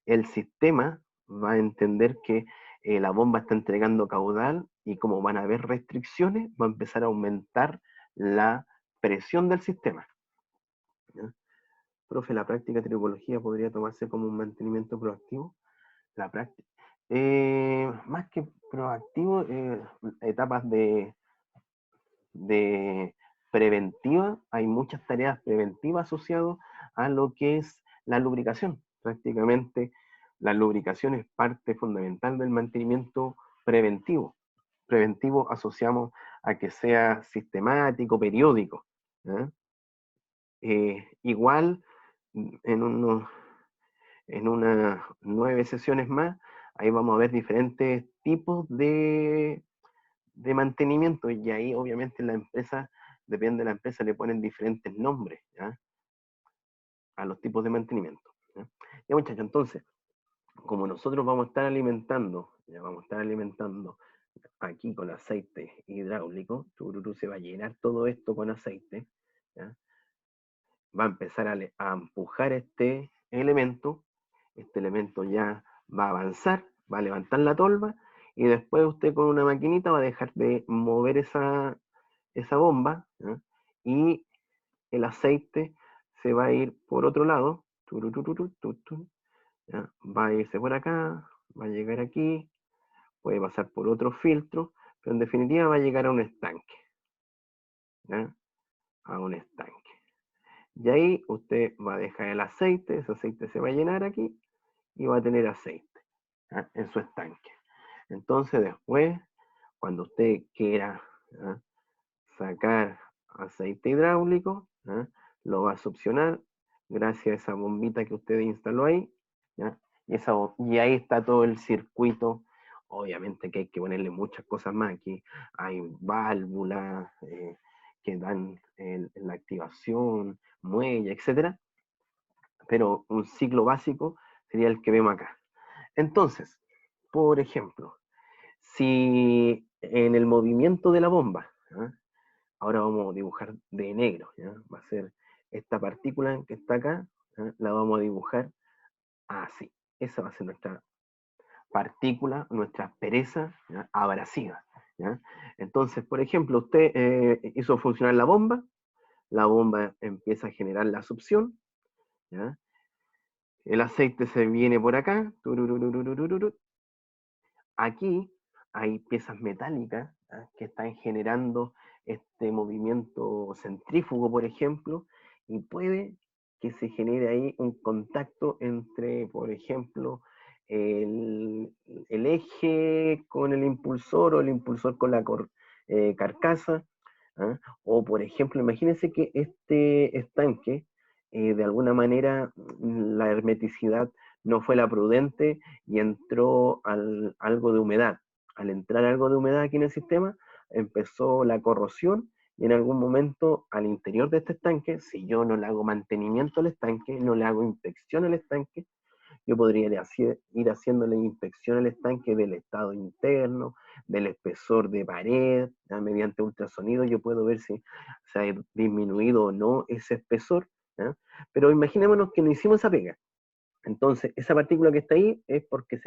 el sistema va a entender que la bomba está entregando caudal y como van a haber restricciones, va a empezar a aumentar la presión del sistema. ¿Ya? Profe, ¿la práctica de tricología podría tomarse como un mantenimiento proactivo? La práctica, más que proactivo, etapas de preventiva, hay muchas tareas preventivas asociadas a lo que es la lubricación. Prácticamente la lubricación es parte fundamental del mantenimiento preventivo. Preventivo asociamos a que sea sistemático, periódico. Igual en unas 9 sesiones más, ahí vamos a ver diferentes tipos de mantenimiento y ahí obviamente la empresa, depende de la empresa, le ponen diferentes nombres, ¿ya? A los tipos de mantenimiento. ¿Ya? Ya, muchachos, entonces, como nosotros vamos a estar alimentando, ya vamos a estar alimentando aquí con aceite hidráulico, se va a llenar todo esto con aceite, ¿ya? Va a empezar a empujar este elemento ya va a avanzar, va a levantar la tolva y después usted con una maquinita va a dejar de mover esa bomba, ¿ya? Y el aceite se va a ir por otro lado, ¿ya? Va a irse por acá, va a llegar aquí, puede pasar por otro filtro, pero en definitiva va a llegar a un estanque, ¿ya? A un estanque. Y ahí usted va a dejar el aceite, ese aceite se va a llenar aquí y va a tener aceite, ¿ya? En su estanque. Entonces después, cuando usted quiera, ¿ya?, sacar aceite hidráulico, ¿ya?, lo va a succionar gracias a esa bombita que usted instaló ahí, ¿ya? Y ahí está todo el circuito. Obviamente que hay que ponerle muchas cosas más. Aquí hay válvulas que dan la activación, muelle, etcétera. Pero un ciclo básico sería el que vemos acá. Entonces, por ejemplo, si en el movimiento de la bomba, ¿ya?, ahora vamos a dibujar de negro, ¿ya?, va a ser esta partícula que está acá, ¿ya?, la vamos a dibujar así. Esa va a ser nuestra partícula, nuestra aspereza, ¿ya?, abrasiva, ¿ya? Entonces, por ejemplo, usted hizo funcionar la bomba empieza a generar la succión, ¿ya? El aceite se viene por acá, aquí hay piezas metálicas, ¿ah?, que están generando este movimiento centrífugo, por ejemplo, y puede que se genere ahí un contacto entre, por ejemplo, el, el eje con el impulsor o el impulsor con la carcasa, ¿ah? O, por ejemplo, imagínense que este estanque, de alguna manera, la hermeticidad no fue la prudente y entró algo de humedad. Al entrar algo de humedad aquí en el sistema, empezó la corrosión y en algún momento al interior de este estanque, si yo no le hago mantenimiento al estanque, no le hago inspección al estanque, yo podría ir haciéndole inspección al estanque del estado interno, del espesor de pared, ¿ya? Mediante ultrasonido yo puedo ver si se ha disminuido o no ese espesor, ¿ya? Pero imaginémonos que no hicimos esa pega. Entonces, esa partícula que está ahí es porque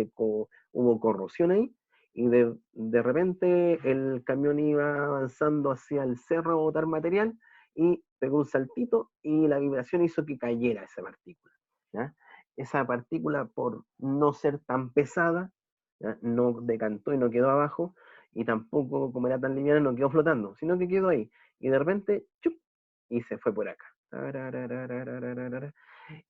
hubo corrosión ahí y de repente el camión iba avanzando hacia el cerro a botar material y pegó un saltito y la vibración hizo que cayera esa partícula, ¿ya? Esa partícula, por no ser tan pesada, ¿ya?, no decantó y no quedó abajo, y tampoco, como era tan liviana, no quedó flotando, sino que quedó ahí. Y de repente, ¡chup!, y se fue por acá.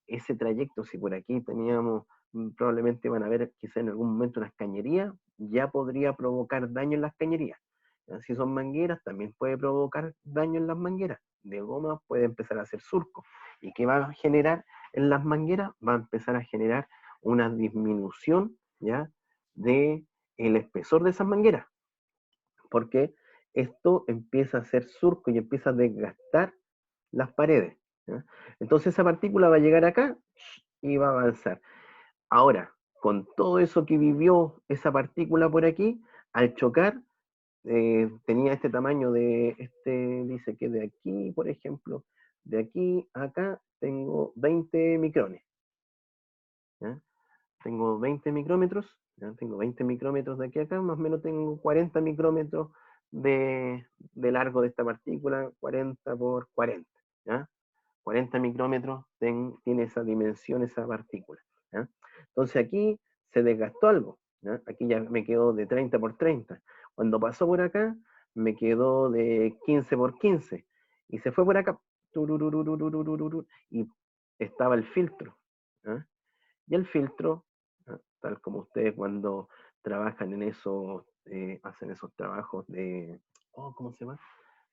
Ese trayecto, si por aquí teníamos, probablemente van a ver quizá en algún momento unas cañerías, ya podría provocar daño en las cañerías. ¿Ya? Si son mangueras, también puede provocar daño en las mangueras. De goma puede empezar a hacer surco. ¿Y qué va a generar en las mangueras? Va a empezar a generar una disminución, ¿ya?, de el espesor de esas mangueras, porque esto empieza a hacer surco y empieza a desgastar las paredes, ¿ya? Entonces esa partícula va a llegar acá y va a avanzar. Ahora, con todo eso que vivió esa partícula por aquí, al chocar, tenía este tamaño dice que de aquí, por ejemplo, de aquí a acá, tengo 20 micrones, ¿ya? Tengo 20 micrómetros, ¿ya? Tengo 20 micrómetros de aquí a acá, más o menos tengo 40 micrómetros de largo de esta partícula, 40 por 40, ¿ya? 40 micrómetros tiene esa dimensión, esa partícula, ¿ya? Entonces aquí se desgastó algo, ¿ya? Aquí ya me quedó de 30 por 30. Cuando pasó por acá, me quedó de 15 por 15. Y se fue por acá, y estaba el filtro, ¿ya? Y el filtro, ¿ya?, tal como ustedes cuando trabajan en eso, hacen esos trabajos de, oh, ¿cómo se llama?,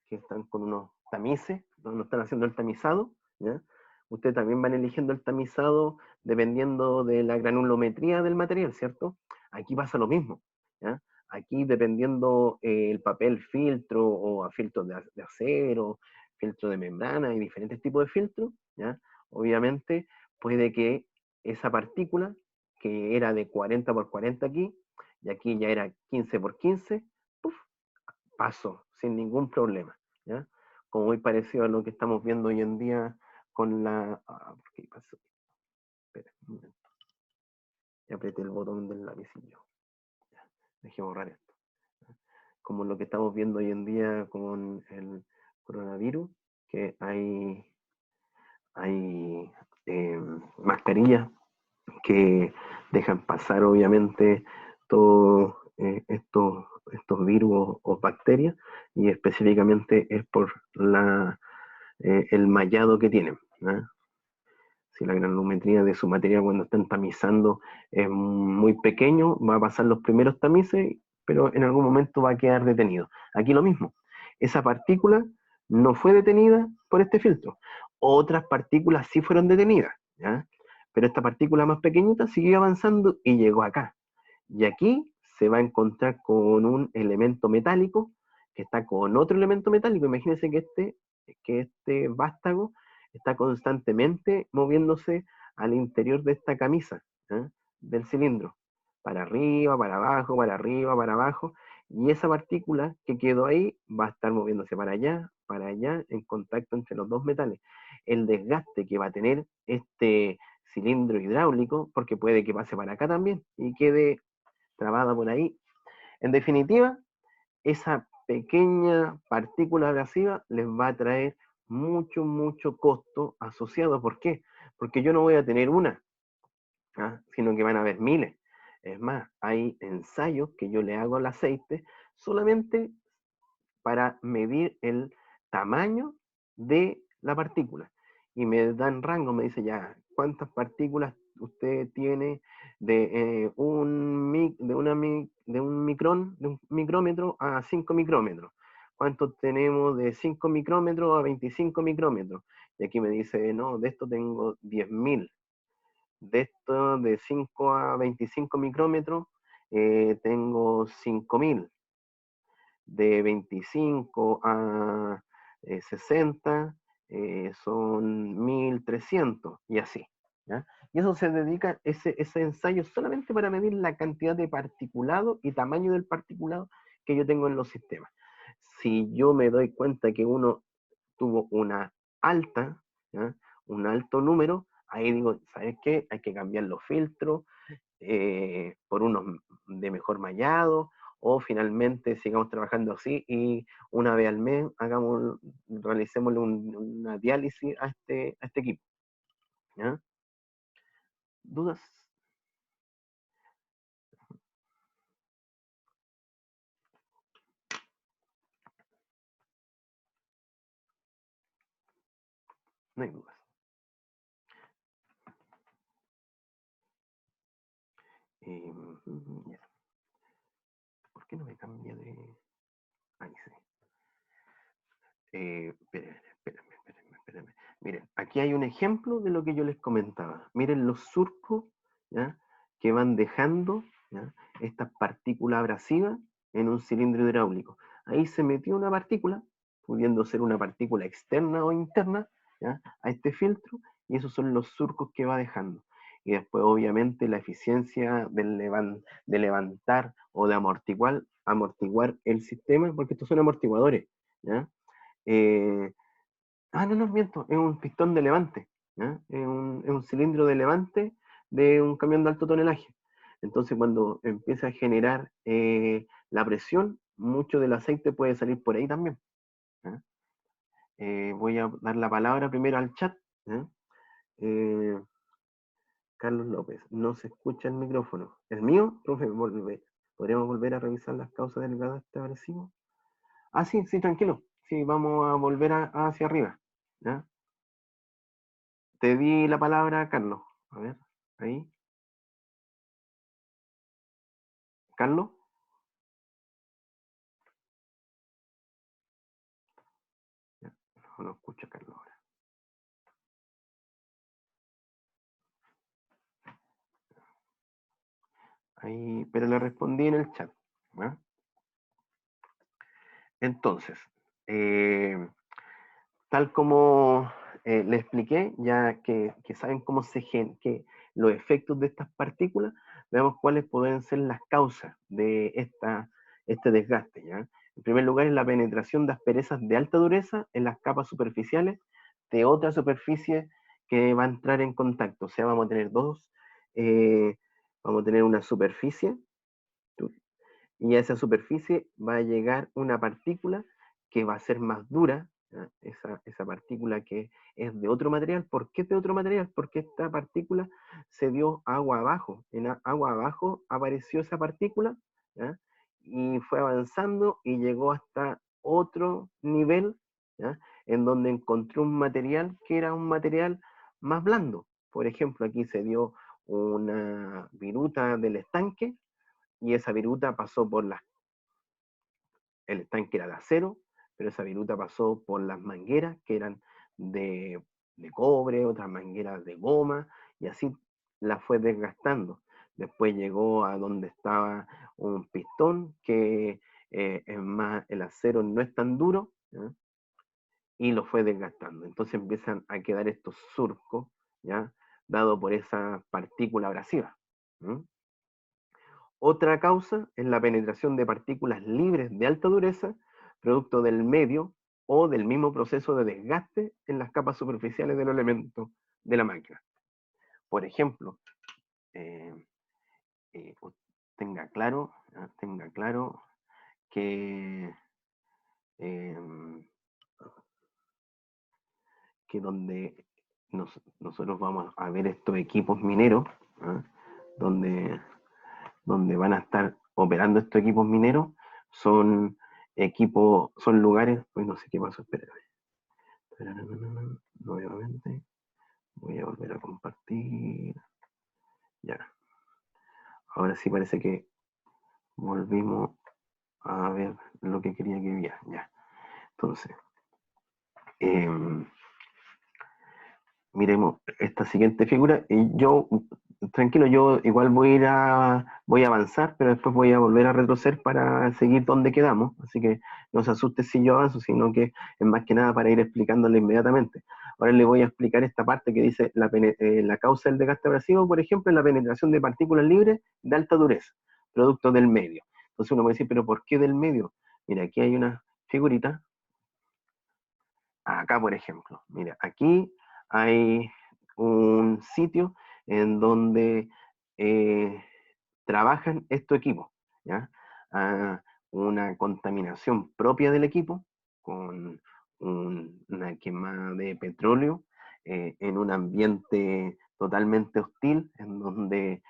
que están con unos tamices, donde están haciendo el tamizado, ¿ya? Ustedes también van eligiendo el tamizado dependiendo de la granulometría del material, ¿cierto? Aquí pasa lo mismo, ¿ya? Aquí dependiendo el papel filtro o a filtros de acero, filtro de membrana y diferentes tipos de filtros, ¿ya? Obviamente puede que esa partícula, que era de 40 por 40 aquí, y aquí ya era 15 por 15, ¡puf!, pasó sin ningún problema, ¿ya? Como muy parecido a lo que estamos viendo hoy en día con la... ¿por qué pasó? Espera, un momento. Ya apreté el botón del lapicillo. Ya, dejé borrar esto. Como lo que estamos viendo hoy en día con el coronavirus, que hay mascarillas que dejan pasar obviamente todos estos virus o bacterias, y específicamente es por el mallado que tienen, ¿no? Si la granulometría de su material cuando están tamizando es muy pequeño, va a pasar los primeros tamices, pero en algún momento va a quedar detenido. Aquí lo mismo, esa partícula no fue detenida por este filtro. Otras partículas sí fueron detenidas, ¿ya? Pero esta partícula más pequeñita siguió avanzando y llegó acá. Y aquí se va a encontrar con un elemento metálico que está con otro elemento metálico. Imagínense que este vástago está constantemente moviéndose al interior de esta camisa, ¿eh? Del cilindro, para arriba, para abajo, para arriba, para abajo, y esa partícula que quedó ahí va a estar moviéndose para allá, en contacto entre los dos metales. El desgaste que va a tener este cilindro hidráulico, porque puede que pase para acá también y quede trabada por ahí. En definitiva, esa pequeña partícula abrasiva les va a traer mucho, mucho costo asociado. ¿Por qué? Porque yo no voy a tener una, sino que van a haber miles. Es más, hay ensayos que yo le hago al aceite solamente para medir el tamaño de la partícula. Y me dan rango, me dice ya, ¿cuántas partículas usted tiene de, de un micrómetro a 5 micrómetros? ¿Cuántos tenemos de 5 micrómetros a 25 micrómetros? Y aquí me dice, no, de esto tengo 10.000. De esto de 5 a 25 micrómetros tengo 5.000. De 25 a 60 son 1.300 y así, ¿ya? Y eso se dedica, ese ensayo solamente para medir la cantidad de particulado y tamaño del particulado que yo tengo en los sistemas. Si yo me doy cuenta que uno tuvo una alta, ¿ya? Un alto número, ahí digo, ¿sabes qué? Hay que cambiar los filtros, por unos de mejor mallado, o finalmente sigamos trabajando así y una vez al mes realicémosle una diálisis a este equipo, ¿ya? ¿Dudas? No hay dudas. Yes. ¿Por qué no me cambia de...? Ahí sí. Espérenme. Miren, aquí hay un ejemplo de lo que yo les comentaba. Miren los surcos, ¿ya? Que van dejando, ¿ya? Estas partículas abrasivas en un cilindro hidráulico. Ahí se metió una partícula, pudiendo ser una partícula externa o interna, ¿ya? A este filtro, y esos son los surcos que va dejando. Y después, obviamente, la eficiencia de levantar o de amortiguar el sistema, porque estos son amortiguadores, ¿ya? Eh, no, miento, es un pistón de levante, ¿ya? Es un cilindro de levante de un camión de alto tonelaje. Entonces, cuando empieza a generar la presión, mucho del aceite puede salir por ahí también, ¿ya? Voy a dar la palabra primero al chat, ¿ya? Eh, Carlos López, no se escucha el micrófono. ¿El mío? Profe, ¿podríamos volver a revisar las causas del desgaste abrasivo? Sí, sí, tranquilo. Sí, vamos a volver hacia arriba, ¿ya? Te di la palabra, Carlos. A ver, ahí. Carlos. Ya, no escucho a Carlos ahora. Ahí, pero le respondí en el chat, ¿no? Entonces, eh, tal como le expliqué, ya que saben cómo que los efectos de estas partículas, veamos cuáles pueden ser las causas de este desgaste, ¿ya? En primer lugar, es la penetración de asperezas de alta dureza en las capas superficiales de otra superficie que va a entrar en contacto. O sea, vamos a tener vamos a tener una superficie, y a esa superficie va a llegar una partícula que va a ser más dura, ¿ya? Esa partícula que es de otro material. ¿Por qué es de otro material? Porque esta partícula se dio agua abajo. En agua abajo apareció esa partícula, ¿ya? Y fue avanzando y llegó hasta otro nivel, ¿ya? En donde encontró un material que era un material más blando. Por ejemplo, aquí se dio una viruta del estanque y esa viruta pasó por el estanque era de acero, pero esa viruta pasó por las mangueras que eran de cobre, otras mangueras de goma, y así la fue desgastando. Después llegó a donde estaba un pistón que es más, el acero no es tan duro, ¿ya? Y lo fue desgastando. Entonces empiezan a quedar estos surcos, ¿ya? Dado por esa partícula abrasiva. ¿Mm? Otra causa es la penetración de partículas libres de alta dureza, producto del medio o del mismo proceso de desgaste en las capas superficiales de los elementos de la máquina. Por ejemplo, eh, eh, tenga claro que, eh, que donde nosotros vamos a ver estos equipos mineros, ¿eh? donde, donde van a estar operando estos equipos mineros, son equipos, son lugares, pues no sé qué pasó, espérame. Nuevamente, voy a volver a compartir. Ya, ahora sí parece que volvimos a ver lo que quería que viera. Ya, entonces, eh, miremos esta siguiente figura y yo, tranquilo, yo igual voy a avanzar, pero después voy a volver a retroceder para seguir donde quedamos, así que no se asuste si yo avanzo, sino que es más que nada para ir explicándole inmediatamente. Ahora le voy a explicar esta parte que dice la causa del desgaste abrasivo, por ejemplo, es la penetración de partículas libres de alta dureza, producto del medio. Entonces uno puede decir, pero ¿por qué del medio? Mira, aquí hay una figurita. Acá, por ejemplo, mira, aquí hay un sitio en donde eh, trabajan estos equipos, ¿ya? Ah, una contaminación propia del equipo con una quema de petróleo en un ambiente totalmente hostil, en donde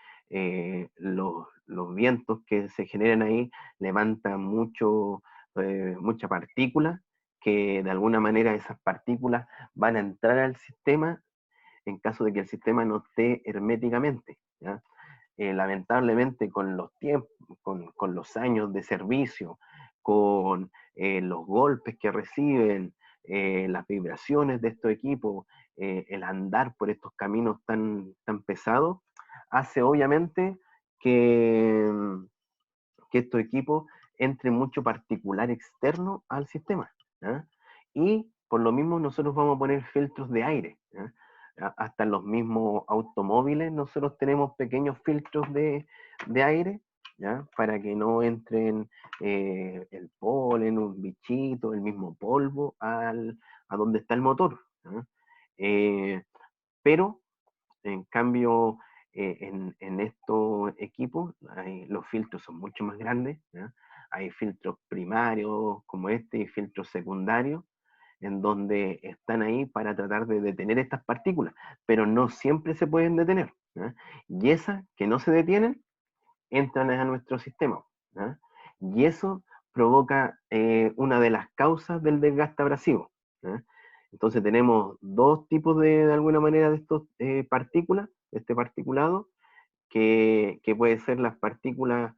los vientos que se generan ahí levantan mucha partícula, que de alguna manera esas partículas van a entrar al sistema en caso de que el sistema no esté herméticamente, ¿ya? Lamentablemente con los tiempos, con los años de servicio, con los golpes que reciben, las vibraciones de estos equipos, el andar por estos caminos tan pesados, hace obviamente que, que estos equipos entre mucho particular externo al sistema, ¿ya? Y por lo mismo nosotros vamos a poner filtros de aire, ¿ya? Hasta en los mismos automóviles nosotros tenemos pequeños filtros de aire, ¿ya? Para que no entren el polen, un bichito, el mismo polvo a donde está el motor, ¿ya? Pero en cambio, en estos equipos los filtros son mucho más grandes, ¿ya? Hay filtros primarios como este y filtros secundarios, en donde están ahí para tratar de detener estas partículas, pero no siempre se pueden detener, ¿ya? Y esas que no se detienen entran a nuestro sistema, ¿ya? Y eso provoca una de las causas del desgaste abrasivo, ¿ya? Entonces tenemos dos tipos de alguna manera de estos partículas, este particulado, que puede ser las partículas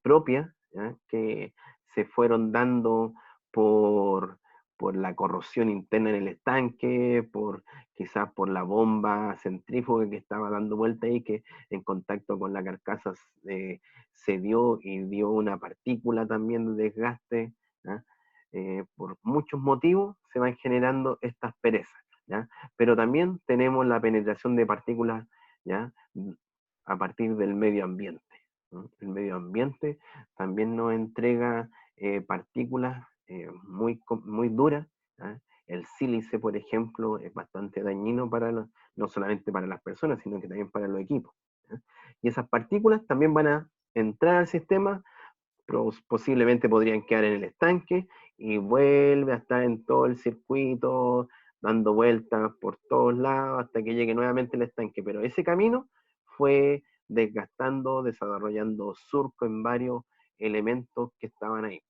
propias, ¿ya? Que se fueron dando por, por la corrosión interna en el estanque, quizás por la bomba centrífuga que estaba dando vuelta ahí, que en contacto con la carcasa se dio y dio una partícula también de desgaste, ¿ya? Por muchos motivos se van generando estas perezas, ¿ya? Pero también tenemos la penetración de partículas, ¿ya? A partir del medio ambiente, ¿no? El medio ambiente también nos entrega partículas muy duras, ¿eh? El sílice, por ejemplo, es bastante dañino no solamente para las personas, sino que también para los equipos, ¿eh? Y esas partículas también van a entrar al sistema, posiblemente podrían quedar en el estanque y vuelve a estar en todo el circuito, dando vueltas por todos lados hasta que llegue nuevamente el estanque. Pero ese camino fue desgastando, desarrollando surco en varios elementos que estaban ahí.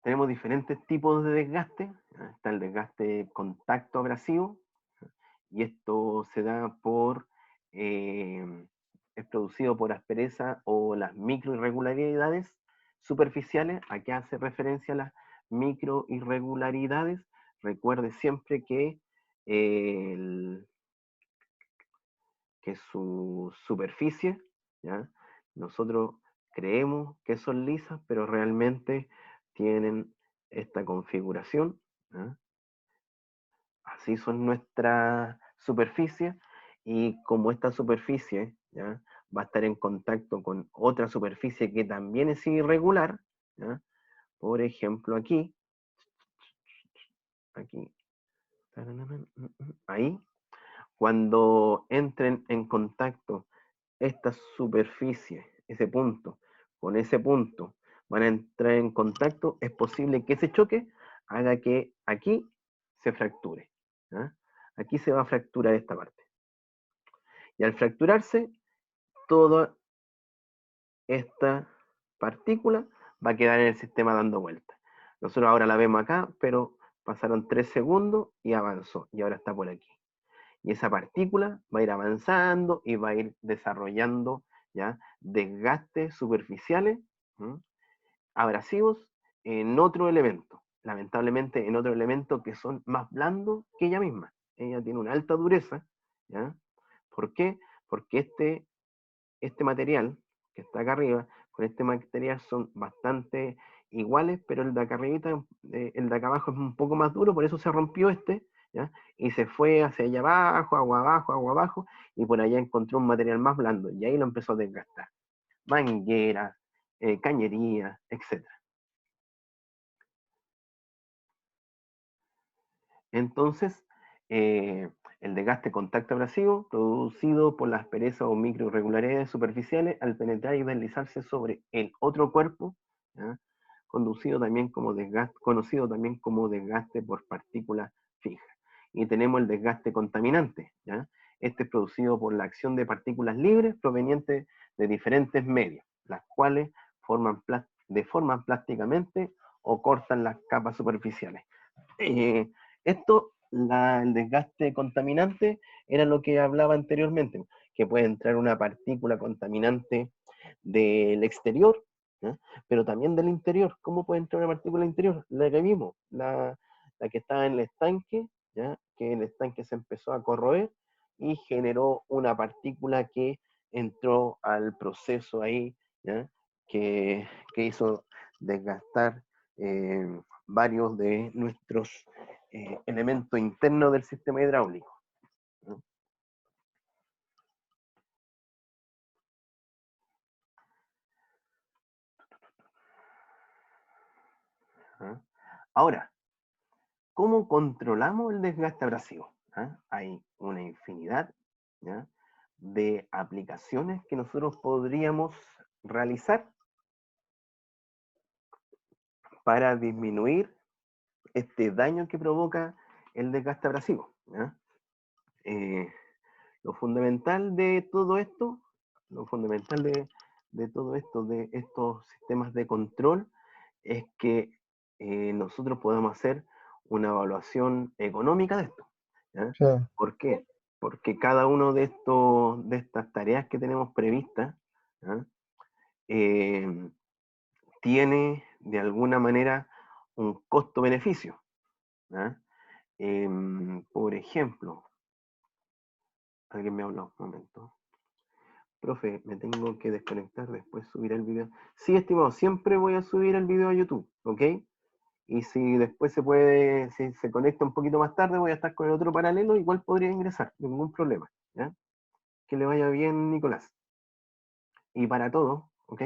Tenemos diferentes tipos de desgaste. Está el desgaste contacto abrasivo, y esto se da por, es producido por aspereza o las microirregularidades superficiales. Aquí hace referencia a las microirregularidades. Recuerde siempre que, que su superficie, ¿ya? Nosotros creemos que son lisas, pero realmente tienen esta configuración, ¿ya? Así son nuestras superficies, y como esta superficie, ¿ya?, va a estar en contacto con otra superficie que también es irregular, ¿ya? Por ejemplo aquí, ahí, cuando entren en contacto esta superficie, ese punto, con ese punto, van a entrar en contacto, es posible que ese choque haga que aquí se fracture, ¿ya? Aquí se va a fracturar esta parte. Y al fracturarse, toda esta partícula va a quedar en el sistema dando vueltas. Nosotros ahora la vemos acá, pero pasaron 3 segundos y avanzó, y ahora está por aquí. Y esa partícula va a ir avanzando y va a ir desarrollando, ¿ya?, desgastes superficiales, ¿m?, abrasivos, en otro elemento. Lamentablemente en otro elemento que son más blandos que ella misma. Ella tiene una alta dureza, ¿ya? ¿Por qué? Porque este material que está acá arriba, con este material son bastante iguales, pero el de acá arribita, el de acá abajo es un poco más duro, por eso se rompió este, ¿ya? Y se fue hacia allá abajo, y por allá encontró un material más blando, y ahí lo empezó a desgastar. Mangueras, cañerías, etc. Entonces, el desgaste contacto abrasivo producido por la aspereza o microirregularidades superficiales al penetrar y deslizarse sobre el otro cuerpo, ¿ya?, conocido también como desgaste por partículas fijas. Y tenemos el desgaste contaminante, ¿ya? Este es producido por la acción de partículas libres provenientes de diferentes medios, las cuales deforman plásticamente o cortan las capas superficiales. El desgaste contaminante era lo que hablaba anteriormente, que puede entrar una partícula contaminante del exterior, ¿ya?, pero también del interior. ¿Cómo puede entrar una partícula interior? La que vimos, la que estaba en el estanque, ¿ya?, que el estanque se empezó a corroer y generó una partícula que entró al proceso ahí, ¿ya?, que hizo desgastar varios de nuestros elementos internos del sistema hidráulico, ¿no? ¿Ah? Ahora, ¿cómo controlamos el desgaste abrasivo? ¿Ah? Hay una infinidad, ¿ya?, de aplicaciones que nosotros podríamos realizar para disminuir este daño que provoca el desgaste abrasivo, ¿ya? Eh, lo fundamental de todo esto, lo fundamental de todo esto, de estos sistemas de control, es que nosotros podemos hacer una evaluación económica de esto, ¿ya? Sí. ¿Por qué? Porque cada uno de estas tareas que tenemos previstas, ¿ya?, eh, tiene de alguna manera un costo-beneficio, ¿ya? Por ejemplo, alguien me habló, un momento. Profe, me tengo que desconectar, después subir el video. Sí, estimado, siempre voy a subir el video a YouTube, ¿ok? Y si después si se conecta un poquito más tarde, voy a estar con el otro paralelo, igual podría ingresar, ningún problema, ¿ya? Que le vaya bien, Nicolás. Y para todo, ¿ok?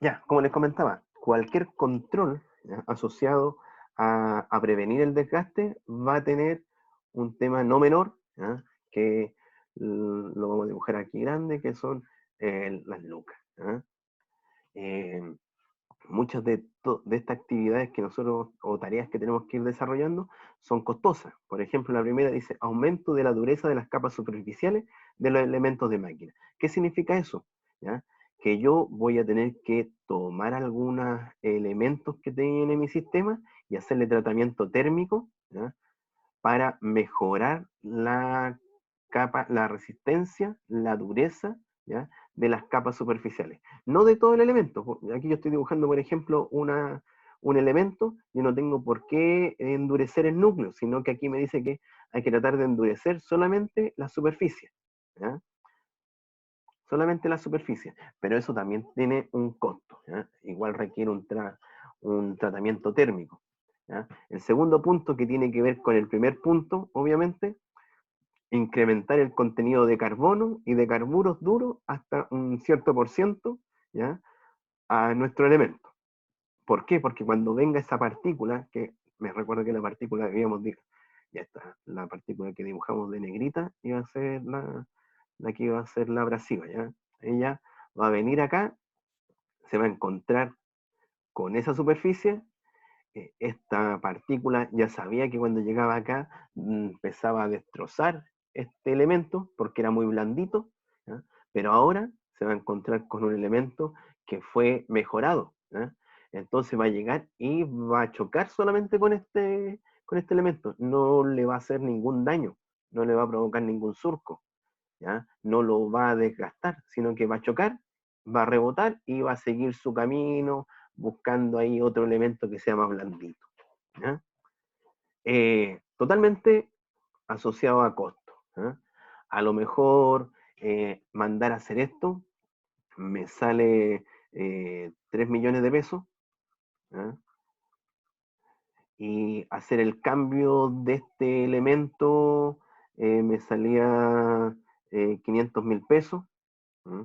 Ya, como les comentaba, cualquier control, ¿ya?, asociado a prevenir el desgaste va a tener un tema no menor, ¿ya? Que lo vamos a dibujar aquí grande, que son las lucas. ¿Ya? Eh, Muchas de estas actividades que nosotros, o tareas que tenemos que ir desarrollando, son costosas. Por ejemplo, la primera dice aumento de la dureza de las capas superficiales de los elementos de máquina. ¿Qué significa eso? ¿Ya? Que yo voy a tener que tomar algunos elementos que tienen en mi sistema y hacerle tratamiento térmico, ¿ya? Para mejorar la capa, la resistencia, la dureza, ¿ya? De las capas superficiales. No de todo el elemento. Aquí yo estoy dibujando, por ejemplo, un elemento, yo no tengo por qué endurecer el núcleo, sino que aquí me dice que hay que tratar de endurecer solamente la superficie. ¿Ya? Solamente la superficie. Pero eso también tiene un costo. ¿Ya? Igual requiere un tratamiento térmico. ¿Ya? El segundo punto, que tiene que ver con el primer punto, obviamente, incrementar el contenido de carbono y de carburos duros hasta un cierto por ciento, ¿ya? A nuestro elemento. ¿Por qué? Porque cuando venga esa partícula, que me recuerdo que la partícula debíamos ya está, la partícula que dibujamos de negrita iba a ser la que iba a ser la abrasiva, ¿ya? Ella va a venir acá, se va a encontrar con esa superficie. Esta partícula ya sabía que cuando llegaba acá empezaba a destrozar este elemento porque era muy blandito, ¿ya? Pero ahora se va a encontrar con un elemento que fue mejorado, ¿ya? Entonces va a llegar y va a chocar solamente con este elemento, no le va a hacer ningún daño, no le va a provocar ningún surco, ¿ya? No lo va a desgastar, sino que va a chocar, va a rebotar y va a seguir su camino buscando ahí otro elemento que sea más blandito, ¿ya? Totalmente asociado a costo, ¿ya? A lo mejor mandar a hacer esto me sale 3 millones de pesos, ¿ya? Y hacer el cambio de este elemento me salía 500.000 pesos, ¿ya?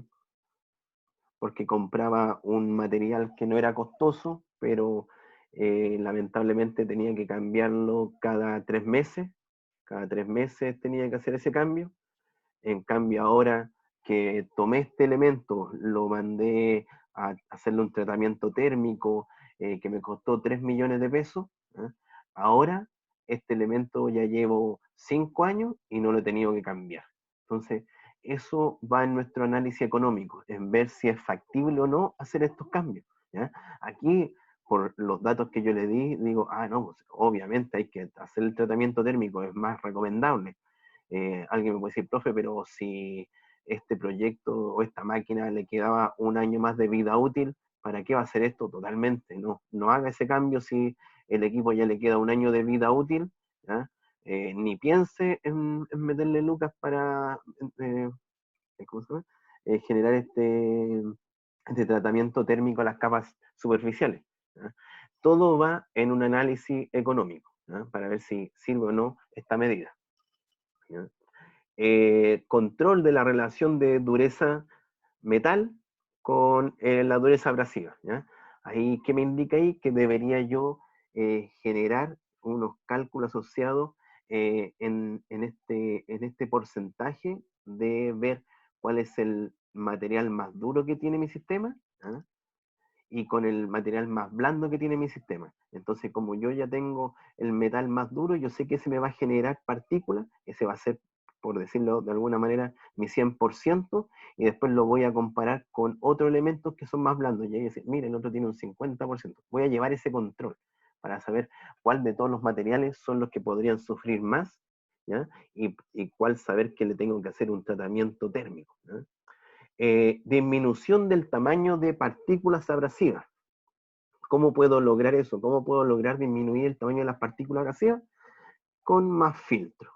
Porque compraba un material que no era costoso, pero lamentablemente tenía que cambiarlo cada 3 meses tenía que hacer ese cambio. En cambio ahora que tomé este elemento, lo mandé a hacerle un tratamiento térmico que me costó 3 millones de pesos, ¿eh? Ahora este elemento ya llevo 5 años y no lo he tenido que cambiar. Entonces, eso va en nuestro análisis económico, en ver si es factible o no hacer estos cambios, ¿ya? Aquí, por los datos que yo le di, digo, no, pues, obviamente hay que hacer el tratamiento térmico, es más recomendable. Alguien me puede decir, profe, pero si este proyecto o esta máquina le quedaba un año más de vida útil, ¿para qué va a hacer esto? Totalmente, no, no haga ese cambio si el equipo ya le queda un año de vida útil, ¿ya? Ni piense en meterle lucas para eh, ¿cómo se llama? Generar este tratamiento térmico a las capas superficiales, ¿ya? Todo va en un análisis económico, ¿ya? Para ver si sirve o no esta medida, ¿ya? Control de la relación de dureza metal con la dureza abrasiva, ¿ya? Ahí, ¿qué me indica ahí? Que debería yo generar unos cálculos asociados en este porcentaje de ver cuál es el material más duro que tiene mi sistema, ¿ah? Y con el material más blando que tiene mi sistema. Entonces, como yo ya tengo el metal más duro, yo sé que se me va a generar partículas, ese va a ser, por decirlo de alguna manera, mi 100%, y después lo voy a comparar con otros elementos que son más blandos. Y ahí decir, mira, el otro tiene un 50%. Voy a llevar ese control para saber cuál de todos los materiales son los que podrían sufrir más, ¿ya? Y cuál saber que le tengo que hacer un tratamiento térmico, ¿ya? Disminución del tamaño de partículas abrasivas. ¿Cómo puedo lograr eso? ¿Cómo puedo lograr disminuir el tamaño de las partículas abrasivas? Con más filtros.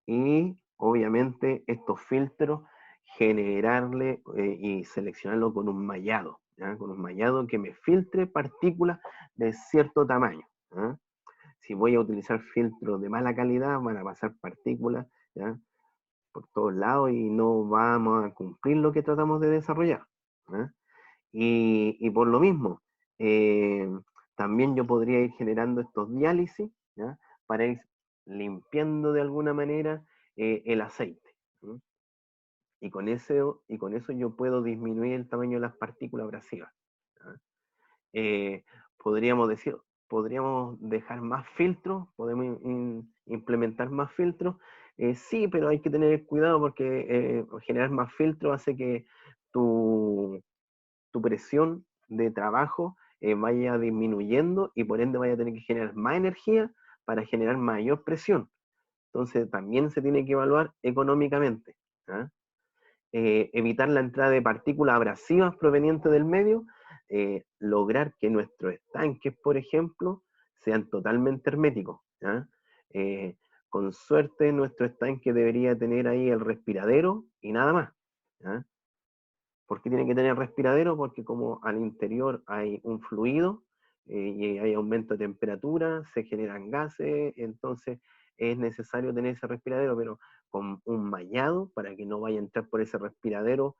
Y obviamente estos filtros generarle y seleccionarlo con un mallado, ¿ya? Con un mallado que me filtre partículas de cierto tamaño, ¿ya? Si voy a utilizar filtros de mala calidad, van a pasar partículas, ¿ya? Por todos lados y no vamos a cumplir lo que tratamos de desarrollar, ¿ya? Y por lo mismo, también yo podría ir generando estos diálisis, ¿ya? Para ir limpiando de alguna manera el aceite. ¿No? Y con eso yo puedo disminuir el tamaño de las partículas abrasivas. ¿Ah? Podríamos decir, podríamos dejar más filtros, podemos implementar más filtros. Sí, pero hay que tener cuidado porque generar más filtros hace que tu, tu presión de trabajo vaya disminuyendo y por ende vaya a tener que generar más energía para generar mayor presión. Entonces también se tiene que evaluar económicamente. ¿Ah? Evitar la entrada de partículas abrasivas provenientes del medio, lograr que nuestros estanques, por ejemplo, sean totalmente herméticos. ¿Ya? Con suerte, nuestro estanque debería tener ahí el respiradero y nada más. ¿Ya? ¿Por qué tiene que tener respiradero? Porque como al interior hay un fluido y hay aumento de temperatura, se generan gases, entonces es necesario tener ese respiradero, pero con un mallado para que no vaya a entrar por ese respiradero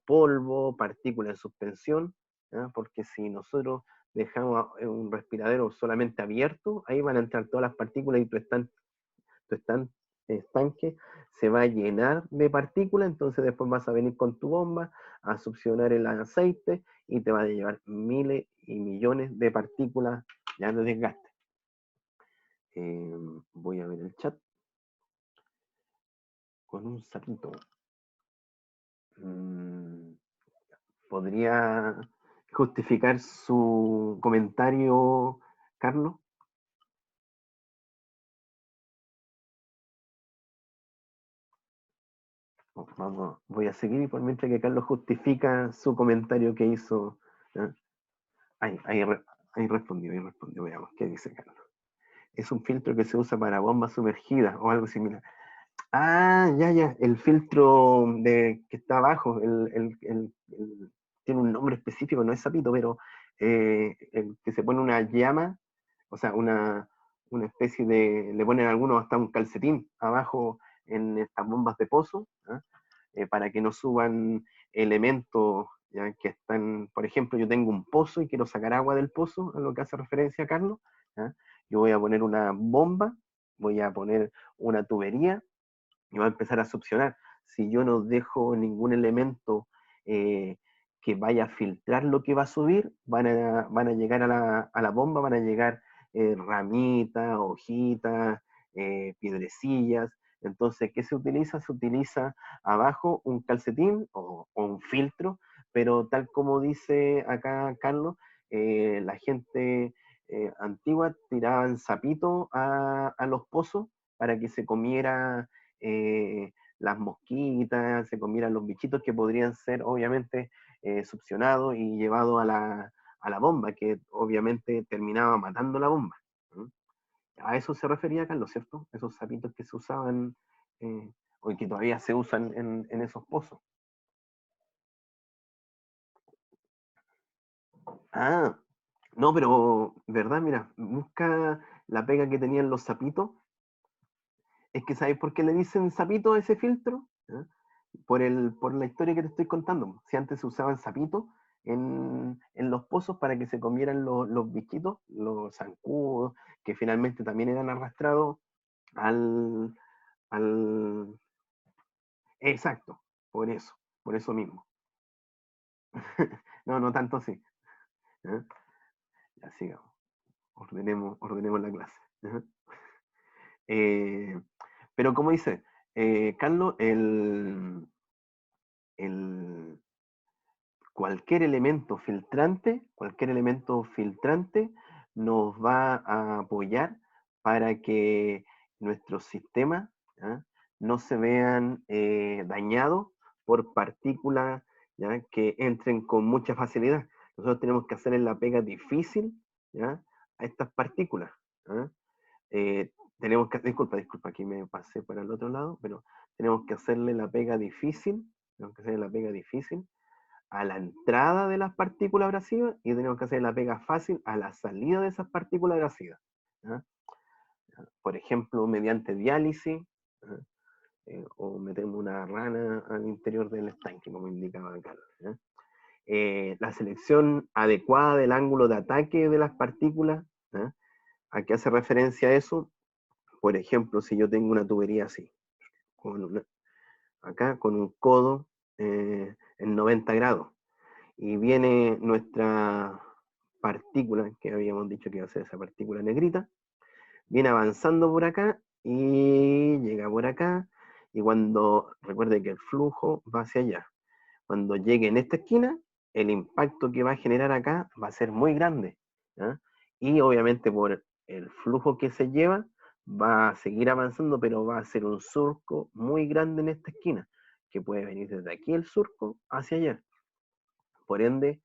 polvo, partículas en suspensión, ¿ya? Porque si nosotros dejamos un respiradero solamente abierto, ahí van a entrar todas las partículas y tu estanque se va a llenar de partículas, entonces después vas a venir con tu bomba a succionar el aceite y te va a llevar miles y millones de partículas ya de desgaste. Voy a ver el chat con un sapito. ¿Podría justificar su comentario, Carlos? Vamos, voy a seguir y por mientras que Carlos justifica su comentario que hizo. ¿Eh? Ahí respondió, veamos qué dice Carlos. Es un filtro que se usa para bombas sumergidas o algo similar. Ah, ya, el filtro que está abajo, tiene un nombre específico, no es sapito, pero el que se pone una llama, o sea, una especie de, le ponen algunos hasta un calcetín abajo en estas bombas de pozo, ¿ah? Para que no suban elementos, ¿ya? Que están, por ejemplo, yo tengo un pozo y quiero sacar agua del pozo, a lo que hace referencia a Carlos, ¿ah? Yo voy a poner una bomba, voy a poner una tubería y va a empezar a succionar. Si yo no dejo ningún elemento que vaya a filtrar lo que va a subir, van a llegar a la bomba, van a llegar ramitas, hojitas, piedrecillas. Entonces, ¿qué se utiliza? Se utiliza abajo un calcetín o un filtro, pero tal como dice acá Carlos, la gente antigua tiraban sapito a los pozos para que se comiera las mosquitas, se comieran los bichitos que podrían ser obviamente succionados y llevados a la bomba, que obviamente terminaba matando la bomba. ¿No? A eso se refería Carlos, ¿cierto? Esos sapitos que se usaban o que todavía se usan en esos pozos. Ah, no, pero, ¿verdad? Mira, busca la pega que tenían los sapitos. Es que, ¿sabes por qué le dicen sapito a ese filtro? ¿Ah? Por la historia que te estoy contando. Si antes se usaban sapitos en los pozos para que se comieran los bichitos, los zancudos, que finalmente también eran arrastrados al, al... Exacto, por eso mismo. No, no tanto así. ¿Eh? Ya sigamos. Ordenemos la clase. ¿Eh? Pero como dice, Carlos, el, cualquier elemento filtrante nos va a apoyar para que nuestros sistemas, ¿ya? No se vean dañados por partículas, ¿ya? Que entren con mucha facilidad. Nosotros tenemos que hacerle la pega difícil, ¿ya? A estas partículas. ¿Ya? Tenemos que, disculpa, aquí me pasé para el otro lado, pero tenemos que hacerle la pega difícil, tenemos que hacerle la pega difícil a la entrada de las partículas abrasivas y tenemos que hacer la pega fácil a la salida de esas partículas abrasivas. ¿Ya? Por ejemplo, mediante diálisis, o metemos una rana al interior del estanque, como indicaba Carlos. La selección adecuada del ángulo de ataque de las partículas, ¿ya? ¿A qué hace referencia a eso? por ejemplo, si yo tengo una tubería así, acá con un codo en 90 grados, y viene nuestra partícula, que habíamos dicho que iba a ser esa partícula negrita, viene avanzando por acá y llega por acá, y cuando, recuerde que el flujo va hacia allá, cuando llegue en esta esquina, el impacto que va a generar acá va a ser muy grande, ¿ya? Y obviamente por el flujo que se lleva, va a seguir avanzando, pero va a ser un surco muy grande en esta esquina, que puede venir desde aquí el surco hacia allá. Por ende,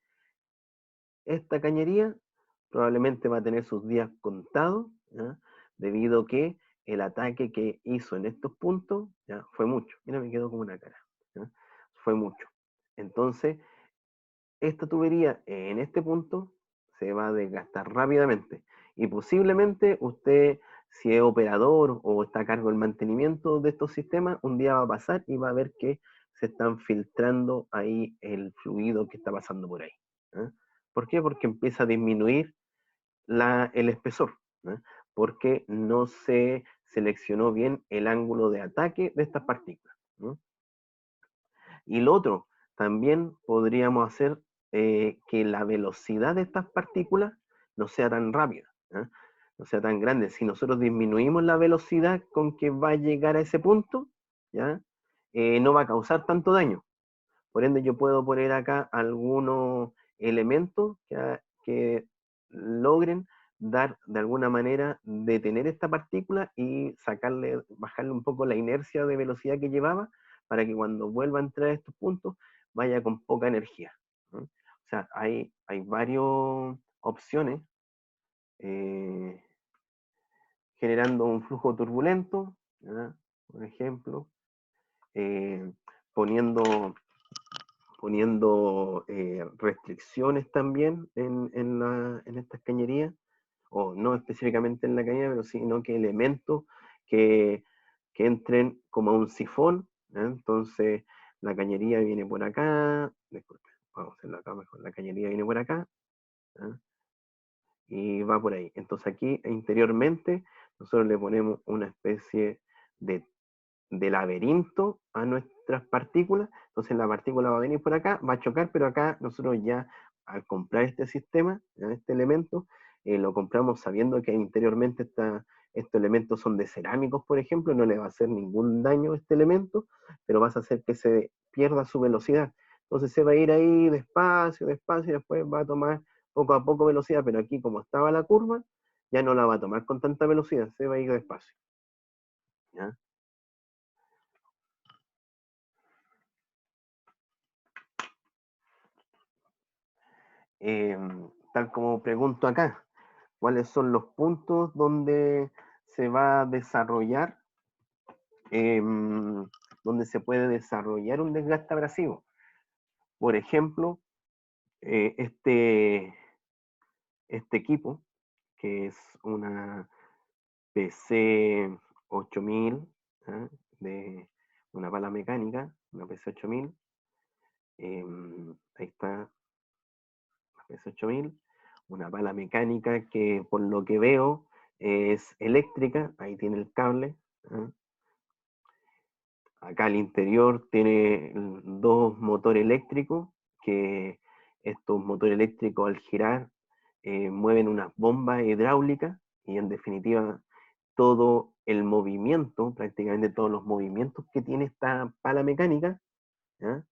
esta cañería probablemente va a tener sus días contados, ¿ya? Debido a que el ataque que hizo en estos puntos, ¿ya? Fue mucho. Mira, me quedó como una cara, ¿ya? Fue mucho. Entonces, esta tubería en este punto se va a desgastar rápidamente y posiblemente usted, si es operador o está a cargo del mantenimiento de estos sistemas, un día va a pasar y va a ver que se están filtrando ahí el fluido que está pasando por ahí, ¿eh? ¿Por qué? Porque empieza a disminuir el espesor, ¿eh? Porque no se seleccionó bien el ángulo de ataque de estas partículas, ¿no? Y lo otro, también podríamos hacer que la velocidad de estas partículas no sea tan rápida, ¿eh? No sea tan grande. Si nosotros disminuimos la velocidad con que va a llegar a ese punto, ¿ya? No va a causar tanto daño. Por ende, yo puedo poner acá algunos elementos que logren dar de alguna manera detener esta partícula y bajarle un poco la inercia de velocidad que llevaba para que cuando vuelva a entrar a estos puntos vaya con poca energía, ¿no? O sea, hay varias opciones eh, generando un flujo turbulento, ¿verdad? Por ejemplo, eh, poniendo restricciones también en estas cañerías, o no específicamente en la cañería, pero sino que elementos que, que entren como a un sifón, ¿eh? Entonces la cañería viene por acá, disculpe, vamos a hacerlo acá mejor, la cañería viene por acá, ¿eh? Y va por ahí. Entonces aquí interiormente nosotros le ponemos una especie de laberinto a nuestras partículas. Entonces la partícula va a venir por acá, va a chocar, pero acá nosotros ya al comprar este sistema, este elemento, lo compramos sabiendo que interiormente estos elementos son de cerámicos, por ejemplo, no le va a hacer ningún daño a este elemento, pero vas a hacer que se pierda su velocidad. Entonces se va a ir ahí despacio, despacio, y después va a tomar poco a poco velocidad, pero aquí como estaba la curva, ya no la va a tomar con tanta velocidad, se va a ir despacio, ¿ya? Tal como pregunto acá, ¿cuáles son los puntos donde se va a desarrollar, donde se puede desarrollar un desgaste abrasivo? Por ejemplo, este equipo, que es una PC 8000, ¿ah? De una pala mecánica, una PC 8000, ahí está, la PC 8000, una pala mecánica que por lo que veo es eléctrica, ahí tiene el cable, ¿eh? Acá al interior tiene dos motores eléctricos, que estos motores eléctricos al girar mueven unas bombas hidráulicas y en definitiva todo el movimiento, prácticamente todos los movimientos que tiene esta pala mecánica, ¿ya?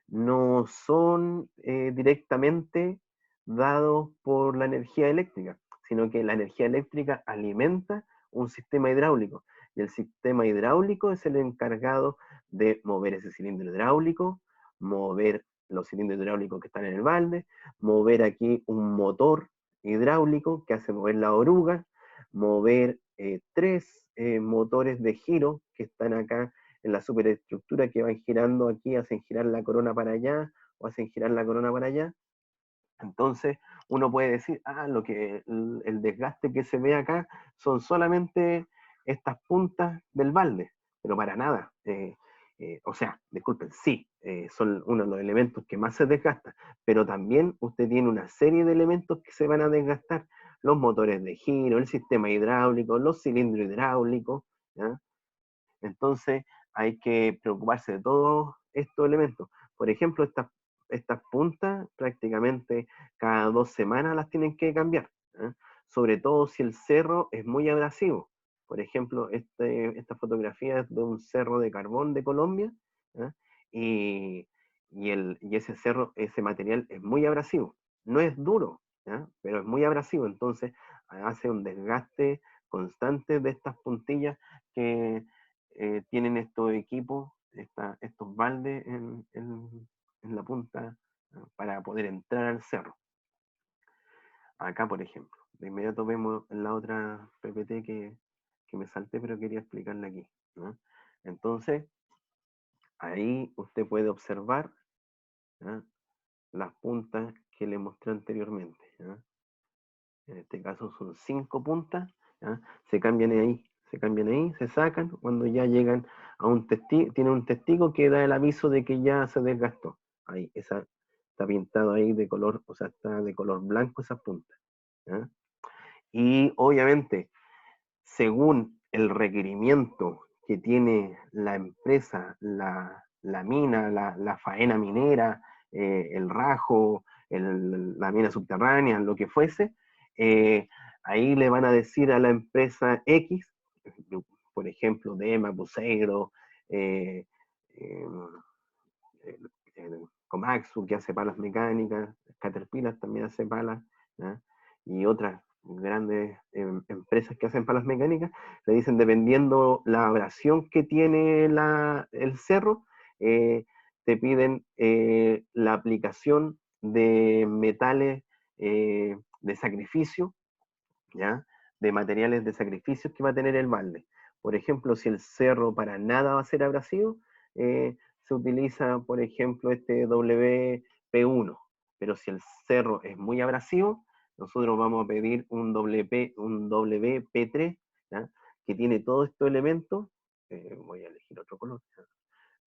No son directamente dados por la energía eléctrica, sino que la energía eléctrica alimenta un sistema hidráulico, y el sistema hidráulico es el encargado de mover ese cilindro hidráulico, mover los cilindros hidráulicos que están en el balde, mover aquí un motor hidráulico que hace mover la oruga, mover tres motores de giro que están acá en la superestructura, que van girando aquí, hacen girar la corona para allá o hacen girar la corona para allá. Entonces uno puede decir, el desgaste que se ve acá son solamente estas puntas del balde, pero para nada. O sea, disculpen, sí, son uno de los elementos que más se desgasta, pero también usted tiene una serie de elementos que se van a desgastar. los motores de giro, el sistema hidráulico, los cilindros hidráulicos, ¿ya? Entonces hay que preocuparse de todos estos elementos. Por ejemplo, estas puntas prácticamente cada 2 semanas las tienen que cambiar, ¿eh? Sobre todo si el cerro es muy abrasivo. Por ejemplo, esta fotografía es de un cerro de carbón de Colombia, ¿eh? Y ese cerro, ese material es muy abrasivo. No es duro, ¿eh? Pero es muy abrasivo, entonces hace un desgaste constante de estas puntillas que tienen estos equipos, estos baldes en la punta, ¿no? Para poder entrar al cerro. Acá, por ejemplo, de inmediato vemos la otra PPT que me salté, pero quería explicarla aquí, ¿no? Entonces, ahí usted puede observar, ¿no?, las puntas que le mostré anteriormente, ¿no? En este caso son 5 puntas, ¿ya? Se cambian ahí, se sacan cuando ya llegan a un testigo, tiene un testigo que da el aviso de que ya se desgastó. Ahí, esa está pintado ahí de color, o sea, está de color blanco esa punta, ¿ya? Y obviamente, según el requerimiento que tiene la empresa, la mina, la faena minera, el rajo, la mina subterránea, lo que fuese, eh, ahí le van a decir a la empresa X, por ejemplo, Dema, Buceiro, eh, eh, Komatsu, que hace palas mecánicas, Caterpillar también hace palas, ¿ya? Y otras grandes empresas que hacen palas mecánicas, le dicen, dependiendo la abrasión que tiene el cerro, te piden la aplicación de metales de sacrificio, ¿ya? De materiales de sacrificio que va a tener el balde. Por ejemplo, si el cerro para nada va a ser abrasivo, se utiliza, por ejemplo, este WP1. Pero si el cerro es muy abrasivo, nosotros vamos a pedir un WP3, ¿ya?, que tiene todos estos elementos. Voy a elegir otro color. ¿Ya?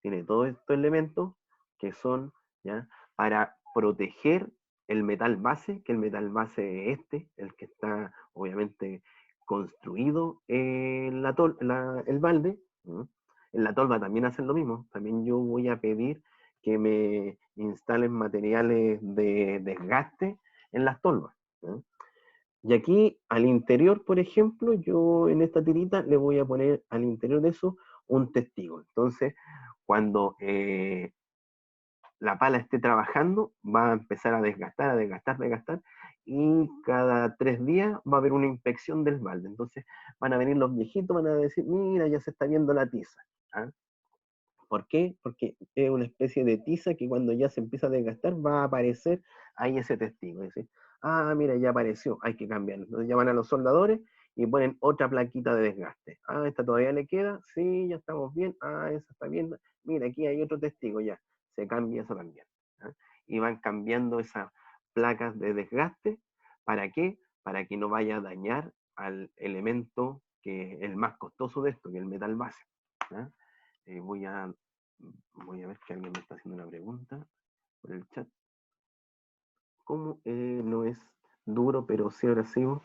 Tiene todos estos elementos que son, ¿ya?, para proteger el metal base, que el metal base es el que está obviamente construido en el balde. ¿No? En la tolva también hacen lo mismo. También yo voy a pedir que me instalen materiales de desgaste en las tolvas, ¿no? Y aquí al interior, por ejemplo, yo en esta tirita le voy a poner al interior de eso un testigo. Entonces, cuando la pala esté trabajando, va a empezar a desgastar, desgastar, y cada 3 días va a haber una inspección del balde. Entonces van a venir los viejitos, van a decir, mira, ya se está viendo la tiza. ¿Ah? ¿Por qué? Porque es una especie de tiza que cuando ya se empieza a desgastar va a aparecer ahí ese testigo. Es decir, ah, mira, ya apareció, hay que cambiarlo. Entonces llaman a los soldadores y ponen otra plaquita de desgaste. Ah, esta todavía le queda, sí, ya estamos bien, ah, esa está bien. Mira, aquí hay otro testigo, ya, se cambia eso también. ¿Ah? Y van cambiando esas placas de desgaste. ¿Para qué? Para que no vaya a dañar al elemento que es el más costoso de esto, que es el metal base. ¿Ah? Voy a ver que alguien me está haciendo una pregunta por el chat. ¿Cómo no es duro pero sí abrasivo?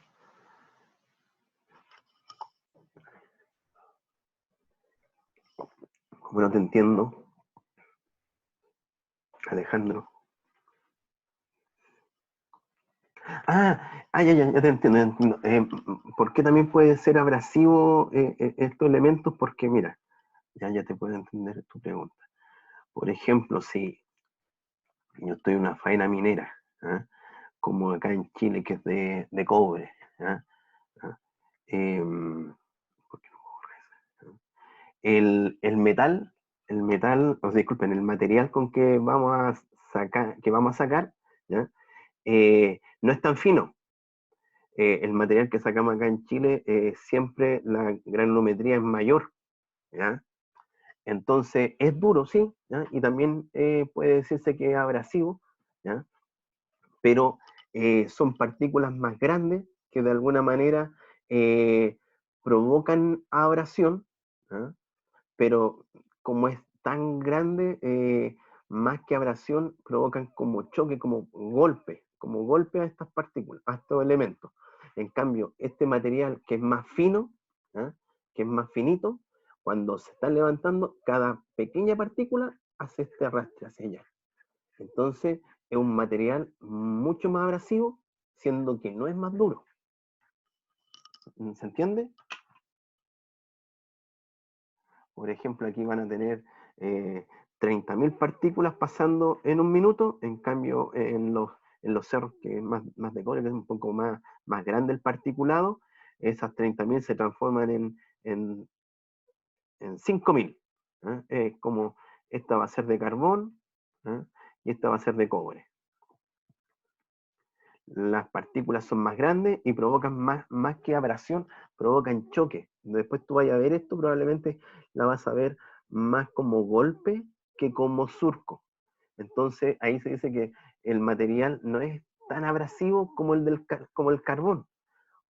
Como no te entiendo, Alejandro. Ya te entiendo. Ya entiendo. ¿Por qué también puede ser abrasivo estos elementos? Porque mira, ya te puedo entender tu pregunta. Por ejemplo, si yo estoy en una faena minera, ¿eh?, como acá en Chile, que es de cobre, ¿eh?, ¿por qué no borra eso? El metal, o sea, disculpen, el material con que vamos a sacar, ¿ya?, no es tan fino. El material que sacamos acá en Chile, siempre la granulometría es mayor, ¿ya? Entonces, es duro, sí, ¿ya? Y también puede decirse que es abrasivo, ¿ya? Pero son partículas más grandes que de alguna manera provocan abrasión, ¿ya? Pero como es tan grande, más que abrasión, provocan como choque, como golpe a estas partículas, a estos elementos. En cambio, este material que es más fino, ¿ah? Que es más finito, cuando se está levantando, cada pequeña partícula hace este arrastre hacia allá. Entonces, es un material mucho más abrasivo, siendo que no es más duro. ¿Se entiende? Por ejemplo, aquí van a tener 30.000 partículas pasando en un minuto, en cambio en los cerros que es más de cobre, que es un poco más grande el particulado, esas 30.000 se transforman en 5.000. Como esta va a ser de carbón, ¿eh? Y esta va a ser de cobre. Las partículas son más grandes y provocan más que abrasión, provocan choque. Después tú vayas a ver esto, probablemente la vas a ver más como golpe que como surco. Entonces ahí se dice que el material no es tan abrasivo como como el carbón.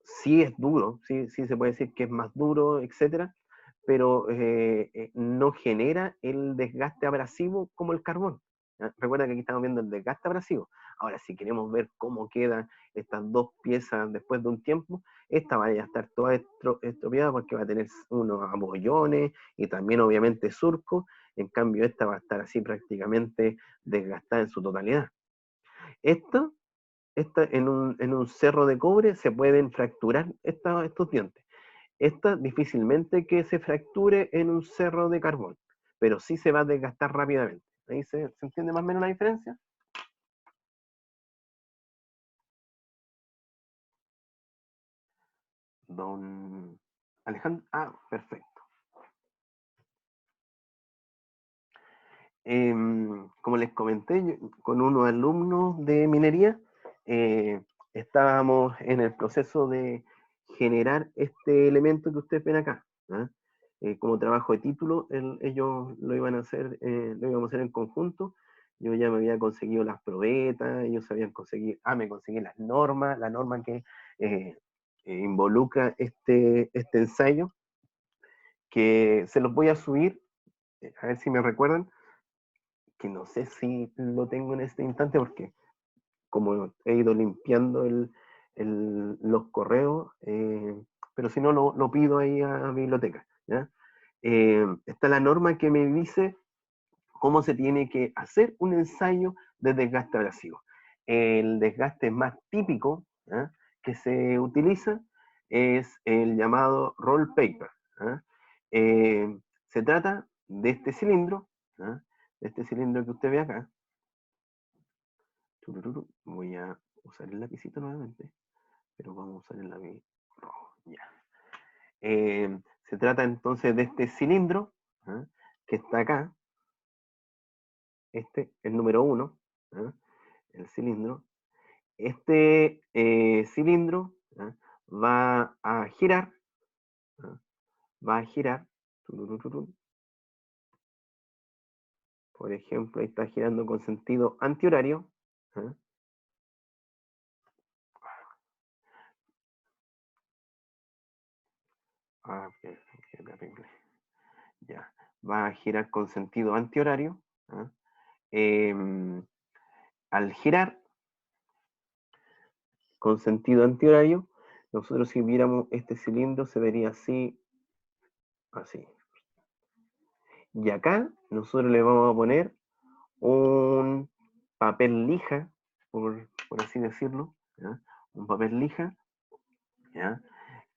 Sí es duro, sí se puede decir que es más duro, etcétera, pero no genera el desgaste abrasivo como el carbón. Recuerda que aquí estamos viendo el desgaste abrasivo. Ahora, si queremos ver cómo quedan estas dos piezas después de un tiempo, esta va a estar toda estropeada porque va a tener unos abollones y también obviamente surcos. En cambio, esta va a estar así prácticamente desgastada en su totalidad. Esta en un cerro de cobre se pueden fracturar estos dientes. Esta difícilmente que se fracture en un cerro de carbón, pero sí se va a desgastar rápidamente. ¿Ahí se entiende más o menos la diferencia? Don Alejandro. Ah, perfecto. Como les comenté, con unos alumnos de minería, estábamos en el proceso de generar este elemento que ustedes ven acá. Como trabajo de título, ellos lo iban a hacer, lo íbamos a hacer en conjunto. Yo ya me había conseguido las probetas, ellos habían conseguido, me conseguí las normas, la norma que involucra este ensayo, que se los voy a subir, a ver si me recuerdan, que no sé si lo tengo en este instante porque como he ido limpiando los correos, pero si no lo pido ahí a biblioteca. ¿Ya? Está la norma que me dice cómo se tiene que hacer un ensayo de desgaste abrasivo. El desgaste más típico, ¿ya?, que se utiliza es el llamado roll paper. ¿Ya? Se trata de este cilindro, ¿ya?, de este cilindro que usted ve acá. Voy a usar el lapicito nuevamente, pero vamos a usar el lápiz rojo. Ya. Se trata entonces de este cilindro, ¿eh?, que está acá, el número 1, ¿eh?, el cilindro. Este cilindro, ¿eh?, va a girar, ¿eh?, va a girar, por ejemplo, ahí está girando con sentido antihorario, ¿eh? Qué terrible. Ya, va a girar con sentido antihorario. Al girar con sentido antihorario, nosotros si viéramos este cilindro se vería así, así. Y acá nosotros le vamos a poner un papel lija, por así decirlo, ¿ya?, un papel lija, ¿ya?,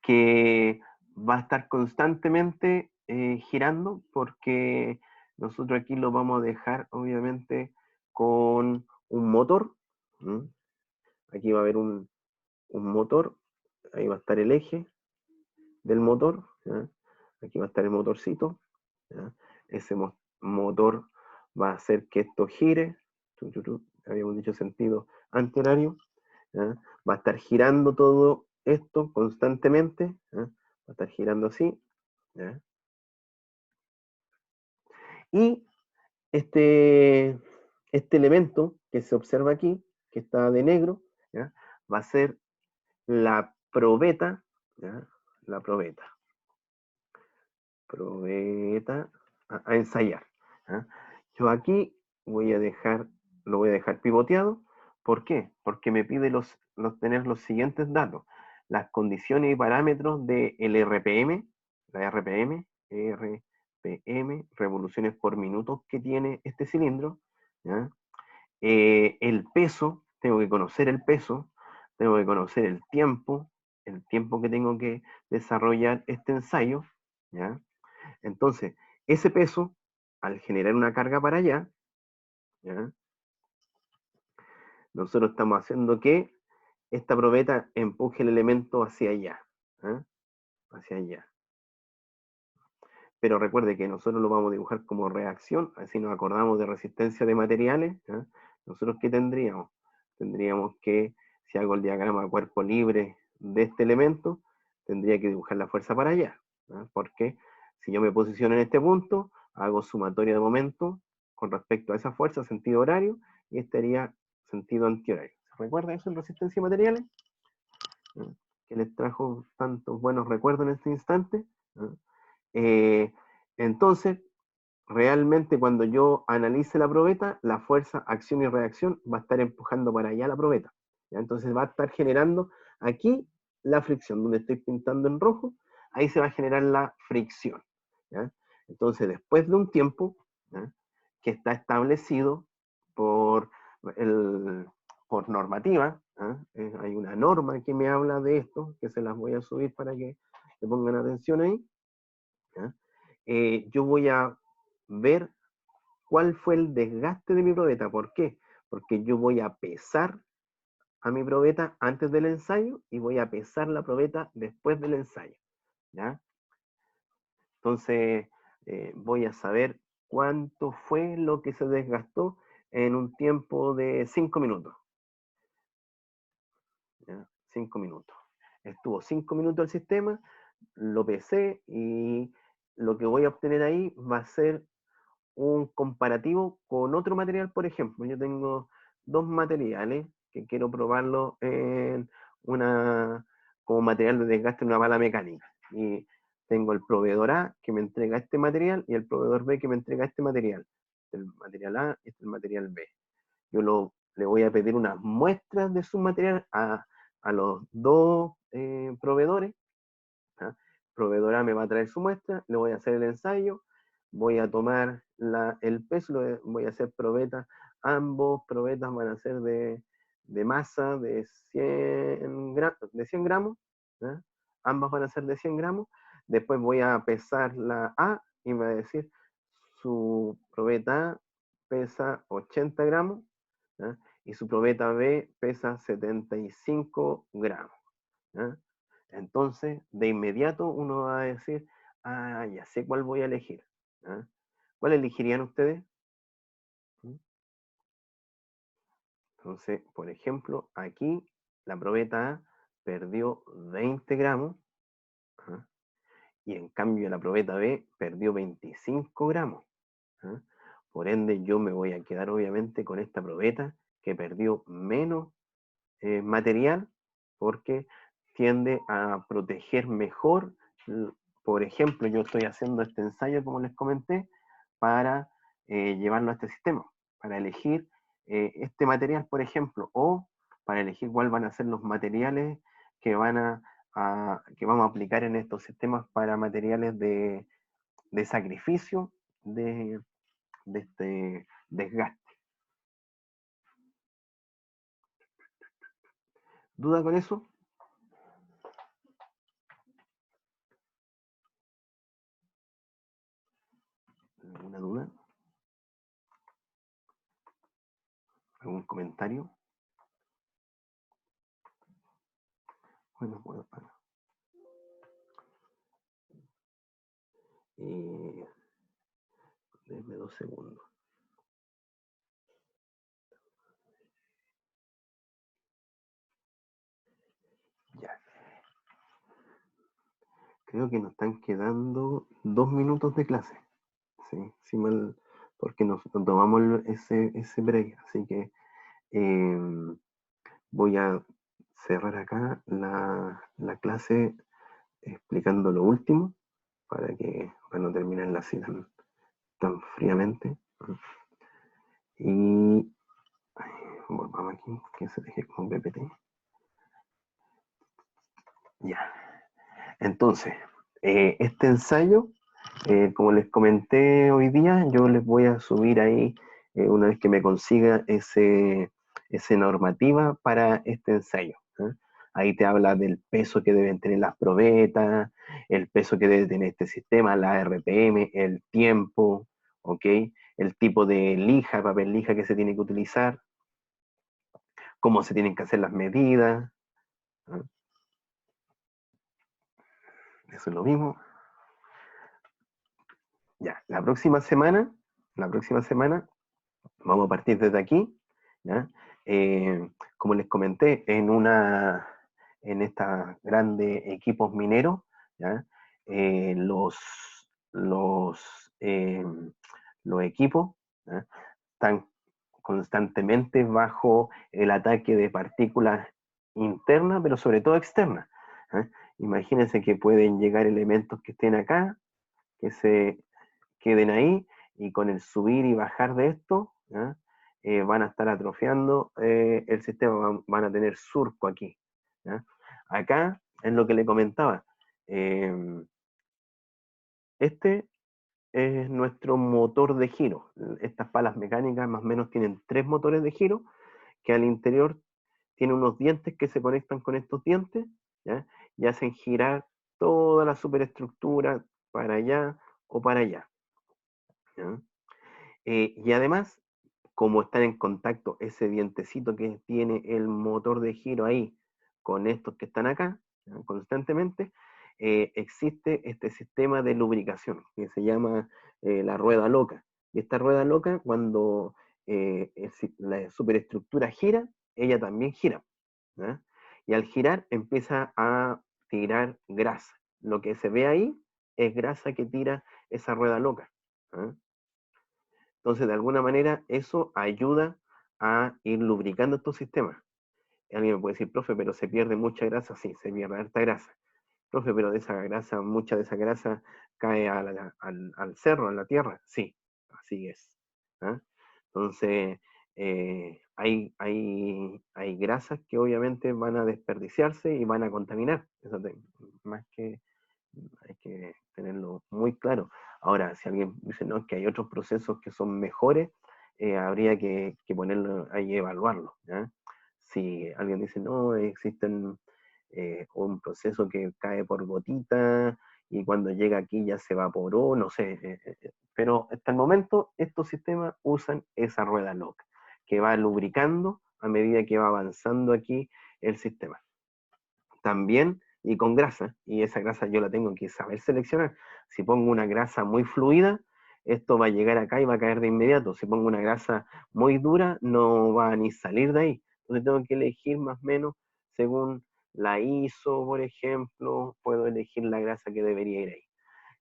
que va a estar constantemente girando porque nosotros aquí lo vamos a dejar obviamente con un motor. ¿Mm? Aquí va a haber un motor, ahí va a estar el eje del motor, ¿ya? Aquí va a estar el motorcito, ¿ya? Ese motor va a hacer que esto gire, habíamos dicho sentido antihorario, ¿ya? Va a estar girando todo esto constantemente, ¿ya? Va a estar girando así, ¿ya? Y este elemento que se observa aquí, que está de negro, ¿ya?, va a ser la probeta, ¿ya?, la probeta a ensayar, ¿ya? Yo aquí lo voy a dejar pivoteado. ¿Por qué? Porque me pide tener los siguientes datos. las condiciones y parámetros del RPM, la RPM, revoluciones por minuto que tiene este cilindro, ¿ya? El peso, tengo que conocer el peso, tengo que conocer el tiempo que tengo que desarrollar este ensayo, ¿ya? Entonces, ese peso, al generar una carga para allá, ¿ya? Nosotros estamos haciendo que esta probeta empuje el elemento hacia allá, ¿eh? Hacia allá. Pero recuerde que nosotros lo vamos a dibujar como reacción, así nos acordamos de resistencia de materiales, ¿eh? Nosotros ¿qué tendríamos? Tendríamos que, si hago el diagrama de cuerpo libre de este elemento, tendría que dibujar la fuerza para allá, ¿eh? Porque si yo me posiciono en este punto, hago sumatoria de momento con respecto a esa fuerza, sentido horario, y estaría sentido antihorario. ¿Se recuerda eso en resistencia de materiales? ¿Eh? Que les trajo tantos buenos recuerdos en este instante. Entonces, realmente cuando yo analice la probeta, la fuerza, acción y reacción va a estar empujando para allá la probeta. ¿Ya? Entonces va a estar generando aquí la fricción, donde estoy pintando en rojo, ahí se va a generar la fricción. ¿Ya? Entonces, después de un tiempo, ¿ya? Que está establecido por, por normativa, hay una norma que me habla de esto, que se las voy a subir para que le pongan atención ahí. ¿Ya? Yo voy a ver cuál fue el desgaste de mi probeta. ¿Por qué? Porque yo voy a pesar a mi probeta antes del ensayo y voy a pesar la probeta después del ensayo. ¿Ya? Entonces, voy a saber cuánto fue lo que se desgastó en un tiempo de 5 minutos. ¿Ya? 5 minutos. Estuvo 5 minutos el sistema, lo pesé y lo que voy a obtener ahí va a ser un comparativo con otro material. Por ejemplo, yo tengo dos materiales que quiero probarlo en como material de desgaste en una bala mecánica. Y tengo el proveedor A que me entrega este material y el proveedor B que me entrega este material. El material A y el material B. Yo le voy a pedir unas muestras de su material a los dos proveedores. ¿Ah? Proveedor A me va a traer su muestra, le voy a hacer el ensayo, voy a tomar el peso, voy a hacer probetas, ambos probetas van a ser de masa de 100 gramos, ¿eh? Ambas van a ser de 100 gramos, después voy a pesar la A y me va a decir su probeta A pesa 80 gramos, ¿eh? Y su probeta B pesa 75 gramos. ¿Eh? Entonces, de inmediato uno va a decir, ah, ya sé cuál voy a elegir. ¿Ah? ¿Cuál elegirían ustedes? ¿Mm? Entonces, por ejemplo, aquí la probeta A perdió 20 gramos, ¿ah? Y en cambio la probeta B perdió 25 gramos. ¿Ah? Por ende, yo me voy a quedar obviamente con esta probeta que perdió menos material porque tiende a proteger mejor. Por ejemplo, yo estoy haciendo este ensayo, como les comenté, para llevarlo a este sistema, para elegir este material, por ejemplo, o para elegir cuál van a ser los materiales que que vamos a aplicar en estos sistemas para materiales de sacrificio de este desgaste. ¿Duda con eso? ¿Alguna duda? ¿Algún comentario? Bueno, denme 2 segundos. Ya. Creo que nos están quedando 2 minutos de clase. Sí, sí mal, porque nos tomamos ese break. Así que voy a cerrar acá la clase explicando lo último para no terminarla así tan fríamente. Y volvamos aquí, que se deje como PPT. Ya. Entonces, este ensayo, como les comenté hoy día, yo les voy a subir ahí, una vez que me consiga ese normativa para este ensayo. ¿Eh? Ahí te habla del peso que deben tener las probetas, el peso que debe tener este sistema, la RPM, el tiempo, ¿ok? El tipo de lija, papel lija que se tiene que utilizar, cómo se tienen que hacer las medidas. ¿Eh? Eso es lo mismo. Ya, la próxima semana vamos a partir desde aquí, ¿ya? Como les comenté, en estos grandes equipos mineros, ¿ya? Eh, los, los, eh, los equipos, ¿ya? Están constantemente bajo el ataque de partículas internas, pero sobre todo externas. ¿Ya? Imagínense que pueden llegar elementos que estén acá, que se queden ahí, y con el subir y bajar de esto, ¿ya? Van a estar atrofiando el sistema, van a tener surco aquí. ¿Ya? Acá es lo que le comentaba. Eh, este es nuestro motor de giro. Estas palas mecánicas más o menos tienen 3 motores de giro, que al interior tiene unos dientes que se conectan con estos dientes, ¿ya? Y hacen girar toda la superestructura para allá o para allá. ¿Ya? Y además, como están en contacto ese dientecito que tiene el motor de giro ahí con estos que están acá, ¿ya? Constantemente, existe este sistema de lubricación que se llama la rueda loca. Y esta rueda loca, cuando la superestructura gira, ella también gira. ¿Ya? Y al girar empieza a tirar grasa. Lo que se ve ahí es grasa que tira esa rueda loca. ¿Ya? Entonces, de alguna manera, eso ayuda a ir lubricando estos sistemas. Alguien me puede decir, profe, pero se pierde mucha grasa. Sí, se pierde harta grasa. Profe, pero de esa grasa, mucha de esa grasa cae al cerro, a la tierra. Sí, así es. ¿Ah? Entonces, hay grasas que obviamente van a desperdiciarse y van a contaminar. Eso más que hay que tenerlo muy claro. Ahora, si alguien dice no, que hay otros procesos que son mejores, habría que ponerlo ahí y evaluarlo. ¿Ya? Si alguien dice no, existen un proceso que cae por gotita y cuando llega aquí ya se evaporó, no sé. Pero hasta el momento estos sistemas usan esa rueda loca que va lubricando a medida que va avanzando aquí el sistema. También y con grasa, y esa grasa yo la tengo que saber seleccionar. Si pongo una grasa muy fluida, esto va a llegar acá y va a caer de inmediato. Si pongo una grasa muy dura, no va a ni salir de ahí. Entonces tengo que elegir más o menos según la ISO, por ejemplo, puedo elegir la grasa que debería ir ahí.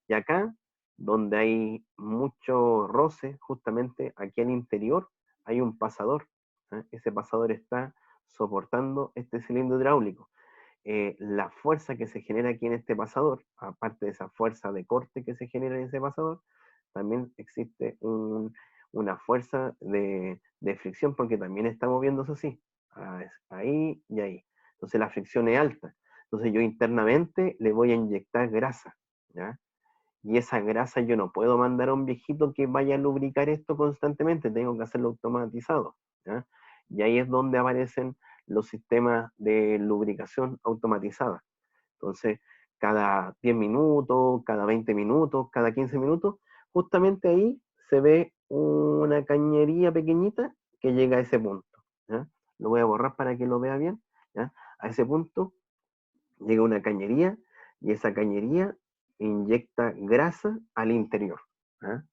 Y acá, donde hay mucho roce, justamente aquí al interior, hay un pasador. ¿Eh? Ese pasador está soportando este cilindro hidráulico. La fuerza que se genera aquí en este pasador, aparte de esa fuerza de corte que se genera en ese pasador, también existe una fuerza de fricción porque también está moviéndose así, ahí y ahí. Entonces la fricción es alta. Entonces yo internamente le voy a inyectar grasa, ¿ya? Y esa grasa yo no puedo mandar a un viejito que vaya a lubricar esto constantemente, tengo que hacerlo automatizado, ¿ya? Y ahí es donde aparecen los sistemas de lubricación automatizada. Entonces, cada 10 minutos, cada 20 minutos, cada 15 minutos, justamente ahí se ve una cañería pequeñita que llega a ese punto. ¿Ya? Lo voy a borrar para que lo vea bien. ¿Ya? A ese punto llega una cañería y esa cañería inyecta grasa al interior. ¿Ya?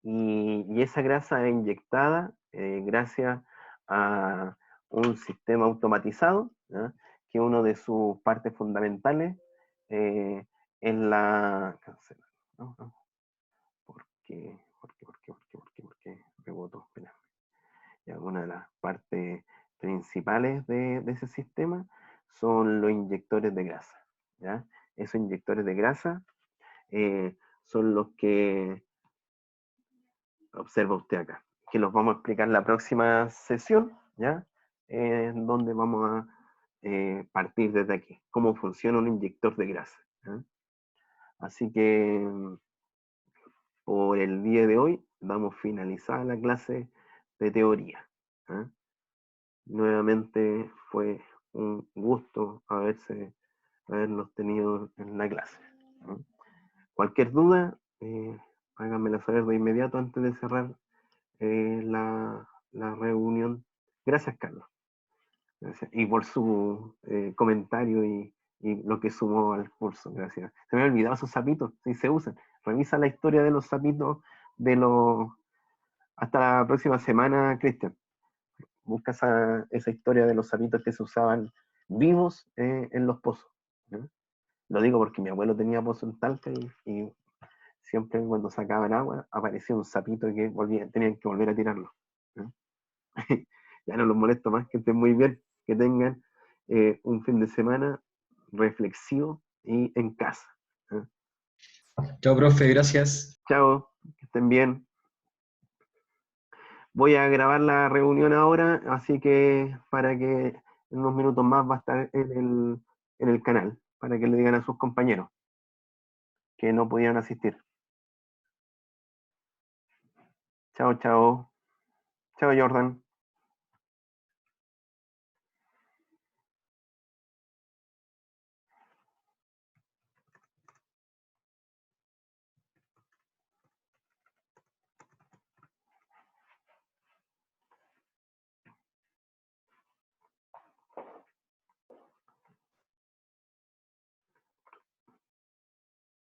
Y esa grasa es inyectada gracias a un sistema automatizado, ¿ya? Que una de sus partes fundamentales eh, es la... No, no. ¿Por qué? ¿Por qué? Rebotó. Espera. Ya, una de las partes principales de ese sistema son los inyectores de grasa. ¿Ya? Esos inyectores de grasa son los que observa usted acá, que los vamos a explicar en la próxima sesión, ¿ya? Donde vamos partir desde aquí, cómo funciona un inyector de grasa. Así que por el día de hoy damos finalizada la clase de teoría. Nuevamente fue un gusto haberlos tenido en la clase. Cualquier duda, háganmela saber de inmediato antes de cerrar la reunión. Gracias, Carlos. Gracias. Y por su comentario y lo que sumó al curso. Gracias. Se me había olvidado esos sapitos, si se usan. Revisa la historia de los sapitos hasta la próxima semana, Cristian. Busca esa historia de los sapitos que se usaban vivos en los pozos. ¿No? Lo digo porque mi abuelo tenía pozo en Talca y siempre cuando sacaban agua aparecía un sapito que tenían que volver a tirarlo. ¿No? Ya no los molesto más, que estén muy bien, que tengan un fin de semana reflexivo y en casa. Chao, profe, gracias. Chao, que estén bien. Voy a grabar la reunión ahora, así que para que en unos minutos más va a estar en el canal, para que le digan a sus compañeros que no pudieron asistir. Chao, chao. Chao, Jordan.